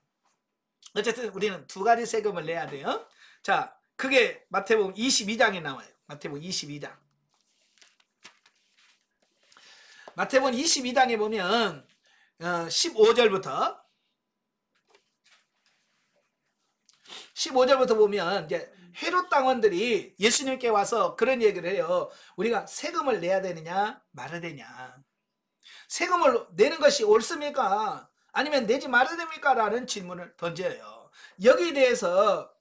어쨌든 우리는 두 가지 세금을 내야 돼요. 자, 그게 마태복음 22장에 나와요. 마태복음 22장. 마태복음 22장에 보면 15절부터 보면 이제 헤롯 당원들이 예수님께 와서 그런 얘기를 해요. 우리가 세금을 내야 되느냐 말아야 되냐. 세금을 내는 것이 옳습니까? 아니면 내지 말아야 됩니까? 라는 질문을 던져요. 여기에 대해서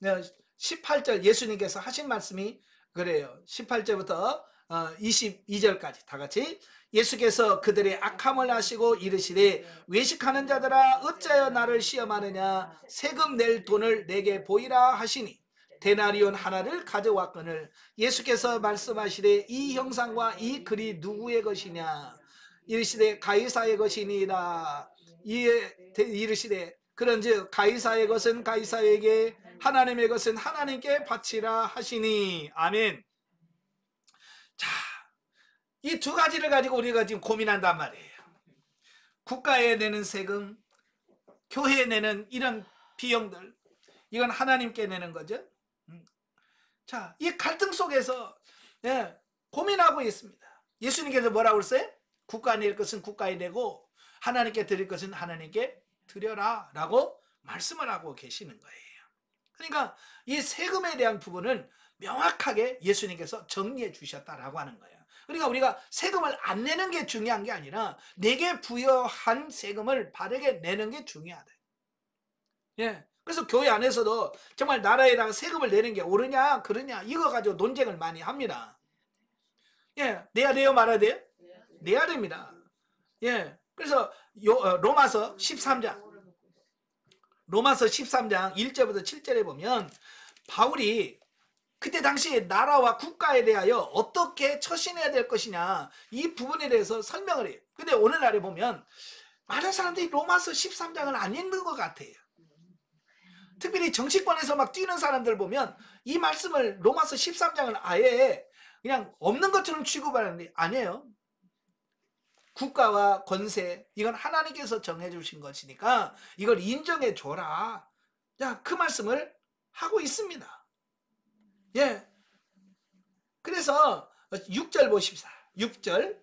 18절 예수님께서 하신 말씀이 그래요. 18절부터 22절까지 다 같이 예수께서 그들의 악함을 아시고 이르시되 외식하는 자들아 어찌하여 나를 시험하느냐 세금 낼 돈을 내게 보이라 하시니 데나리온 하나를 가져왔거늘 예수께서 말씀하시되 이 형상과 이 글이 누구의 것이냐 이르시되 가이사의 것이니라. 이르시되 그런즉 가이사의 것은 가이사에게 하나님의 것은 하나님께 바치라 하시니. 아멘. 자, 이 두 가지를 가지고 우리가 지금 고민한단 말이에요. 국가에 내는 세금, 교회에 내는 이런 비용들, 이건 하나님께 내는 거죠. 자, 이 갈등 속에서 고민하고 있습니다. 예수님께서 뭐라고 그랬어요? 국가에 낼 것은 국가에 내고 하나님께 드릴 것은 하나님께 드려라 라고 말씀을 하고 계시는 거예요. 그러니까 이 세금에 대한 부분을 명확하게 예수님께서 정리해 주셨다라고 하는 거예요. 그러니까 우리가 세금을 안 내는 게 중요한 게 아니라 내게 부여한 세금을 바르게 내는 게 중요하다. 예. 그래서 교회 안에서도 정말 나라에다가 세금을 내는 게 옳으냐 그러냐 이거 가지고 논쟁을 많이 합니다. 예. 내야 돼요 말아야 돼요? 내야 됩니다. 예. 그래서 로마서 13장 1절부터 7절에 보면 바울이 그때 당시에 나라와 국가에 대하여 어떻게 처신해야 될 것이냐 이 부분에 대해서 설명을 해요. 근데 오늘날에 보면 많은 사람들이 로마서 13장을 안 읽는 것 같아요. 특별히 정치권에서 막 뛰는 사람들 보면 이 말씀을 로마서 13장을 아예 그냥 없는 것처럼 취급하는데 아니에요. 국가와 권세 이건 하나님께서 정해주신 것이니까 이걸 인정해 줘라. 자, 그 말씀을 하고 있습니다. 예. 그래서 6절 보십시다. 6절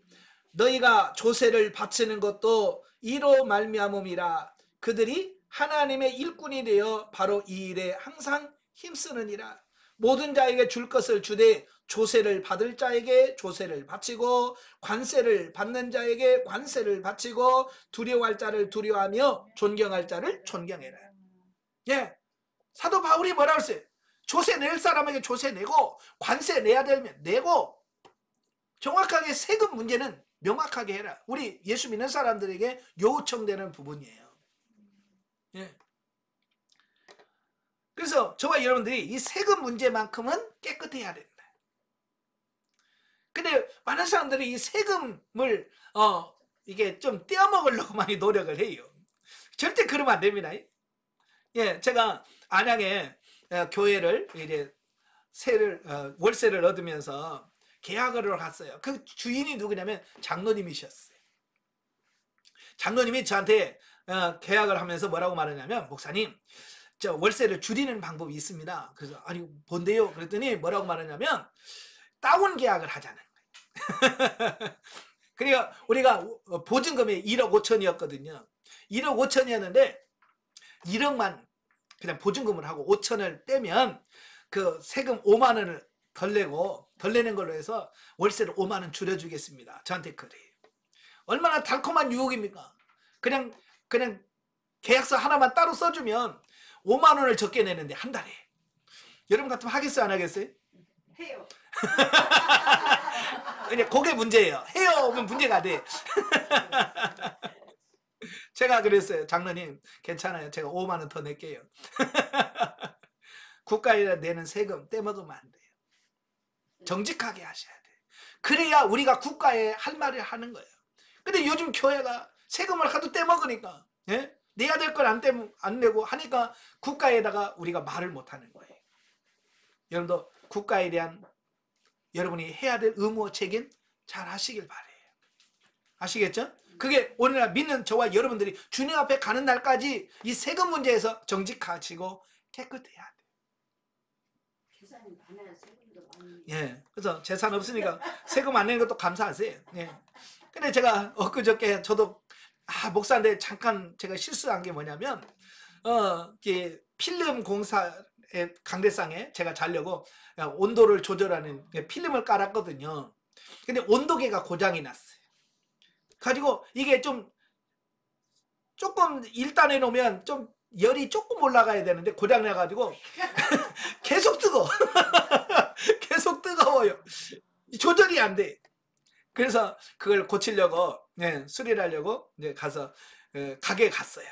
너희가 조세를 바치는 것도 이로 말미암음이라. 그들이 하나님의 일꾼이 되어 바로 이 일에 항상 힘쓰느니라. 모든 자에게 줄 것을 주되 조세를 받을 자에게 조세를 바치고 관세를 받는 자에게 관세를 바치고 두려워할 자를 두려워하며 존경할 자를 존경해라. 예, 사도 바울이 뭐라고 했어요? 조세 낼 사람에게 조세 내고 관세 내야 되면 내고 정확하게 세금 문제는 명확하게 해라. 우리 예수 믿는 사람들에게 요청되는 부분이에요. 예. 그래서 저와 여러분들이 이 세금 문제만큼은 깨끗해야 된다. 근데 많은 사람들이 이 세금을 이게 좀 떼어먹으려고 많이 노력을 해요. 절대 그러면 안 됩니다. 예, 제가 안양에 교회를 이제 월세를 얻으면서 계약을 갔어요. 그 주인이 누구냐면 장로님이셨어요. 장로님이 저한테 계약을 하면서 뭐라고 말하냐면, 목사님, 저 월세를 줄이는 방법이 있습니다. 그래서 아니 뭔데요? 그랬더니 뭐라고 말하냐면 다운 계약을 하자는 거예요. 그러니까 우리가 보증금이 1억 5천이었거든요. 1억 5천이었는데 1억만 그냥 보증금을 하고 5천을 떼면 그 세금 5만 원을 덜 내는 걸로 해서 월세를 5만 원 줄여주겠습니다. 저한테 그래요. 얼마나 달콤한 유혹입니까? 그냥 계약서 하나만 따로 써주면 5만 원을 적게 내는데 한 달에. 여러분 같으면 하겠어요? 안 하겠어요?
해요.
그냥 그게 문제예요. 해요 오면 문제가 돼. 제가 그랬어요. 장로님 괜찮아요. 제가 5만 원 더 낼게요. 국가에 내는 세금 떼먹으면 안 돼요. 정직하게 하셔야 돼요. 그래야 우리가 국가에 할 말을 하는 거예요. 근데 요즘 교회가 세금을 하도 떼먹으니까, 예? 내야 될 걸 안 내고 하니까 국가에다가 우리가 말을 못하는 거예요. 여러분도 국가에 대한 여러분이 해야 될 의무와 책임 잘 하시길 바래요. 아시겠죠? 그게 오늘날 믿는 저와 여러분들이 주님 앞에 가는 날까지 이 세금 문제에서 정직하시고 깨끗해야 돼요.
재산이 많아야 세금도 많이.
예, 그래서 재산 없으니까 세금 안 내는 것도 감사하세요. 예. 근데 제가 엊그저께 저도 목사인데 잠깐 제가 실수한 게 뭐냐면 이게 필름 공사의 강대상에 제가 자려고 온도를 조절하는 필름을 깔았거든요. 근데 온도계가 고장이 났어요. 가지고 이게 조금 1단에 놓으면 좀 열이 조금 올라가야 되는데 고장 나가지고 계속 뜨거워. 계속 뜨거워요. 조절이 안 돼. 그래서 그걸 고치려고 수리를 하려고 가서 가게에 갔어요.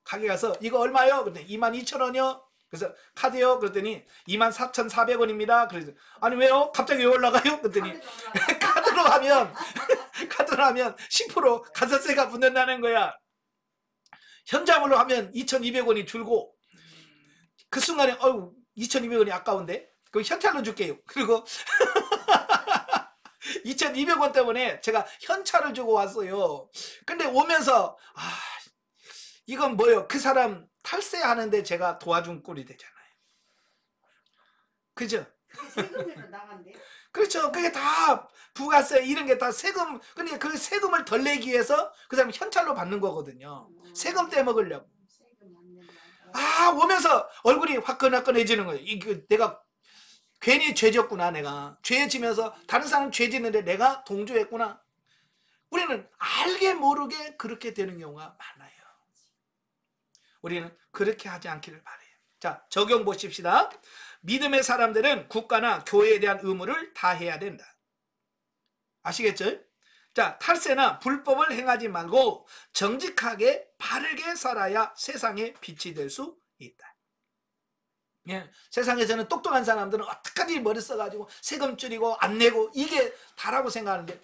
가게 가서 이거 얼마요? 그랬더니 22,000원이요. 그래서 카드요? 그랬더니 24,400원입니다. 그래서 아니 왜요? 갑자기 왜 올라가요? 그랬더니 카드로 하면 10% 가산세가 붙는다는 거야. 현장으로 하면 2,200원이 줄고 그 순간에 2,200원이 아까운데 그럼 현찰로 줄게요. 그리고 2,200원 때문에 제가 현찰을 주고 왔어요. 근데 오면서 이건 뭐예요? 그 사람 탈세하는데 제가 도와준 꼴이 되잖아요. 그죠?
세금으로 나간대요.
그렇죠. 그게 다 부가세 이런 게 다 세금. 근데 그 세금을 덜 내기 위해서 그 사람 현찰로 받는 거거든요. 세금 떼먹으려고.
세금 안 낸다.
오면서 얼굴이 화끈화끈해지는 거예요. 내가 괜히 죄졌구나. 내가 죄 지면서 다른 사람 죄 짓는데 내가 동조했구나. 우리는 알게 모르게 그렇게 되는 경우가 많아요. 우리는 그렇게 하지 않기를 바라요. 자, 적용 보십시다. 믿음의 사람들은 국가나 교회에 대한 의무를 다해야 된다. 아시겠죠? 자, 탈세나 불법을 행하지 말고 정직하게 바르게 살아야 세상에 빛이 될 수 있다. 예, 세상에서는 똑똑한 사람들은 어떡하지 머리 써가지고 세금 줄이고 안 내고 이게 다라고 생각하는데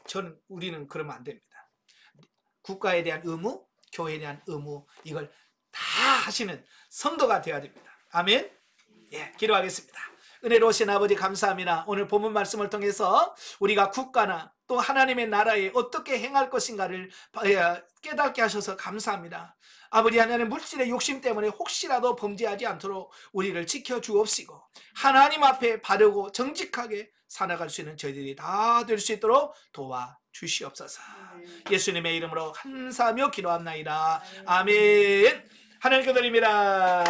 우리는 그러면 안 됩니다. 국가에 대한 의무, 교회에 대한 의무 이걸 다 하시는 성도가 되어야 됩니다. 아멘. 예, 기도하겠습니다. 은혜로우신 아버지 감사합니다. 오늘 본문 말씀을 통해서 우리가 국가나 또 또 하나님의 나라에 어떻게 행할 것인가를 깨닫게 하셔서 감사합니다. 아버지 하나님, 물질의 욕심 때문에 혹시라도 범죄하지 않도록 우리를 지켜주옵시고 하나님 앞에 바르고 정직하게 살아갈 수 있는 저희들이 다 될 수 있도록 도와주시옵소서. 예수님의 이름으로 감사하며 기도합나이다. 아멘. 하나님께 드립니다.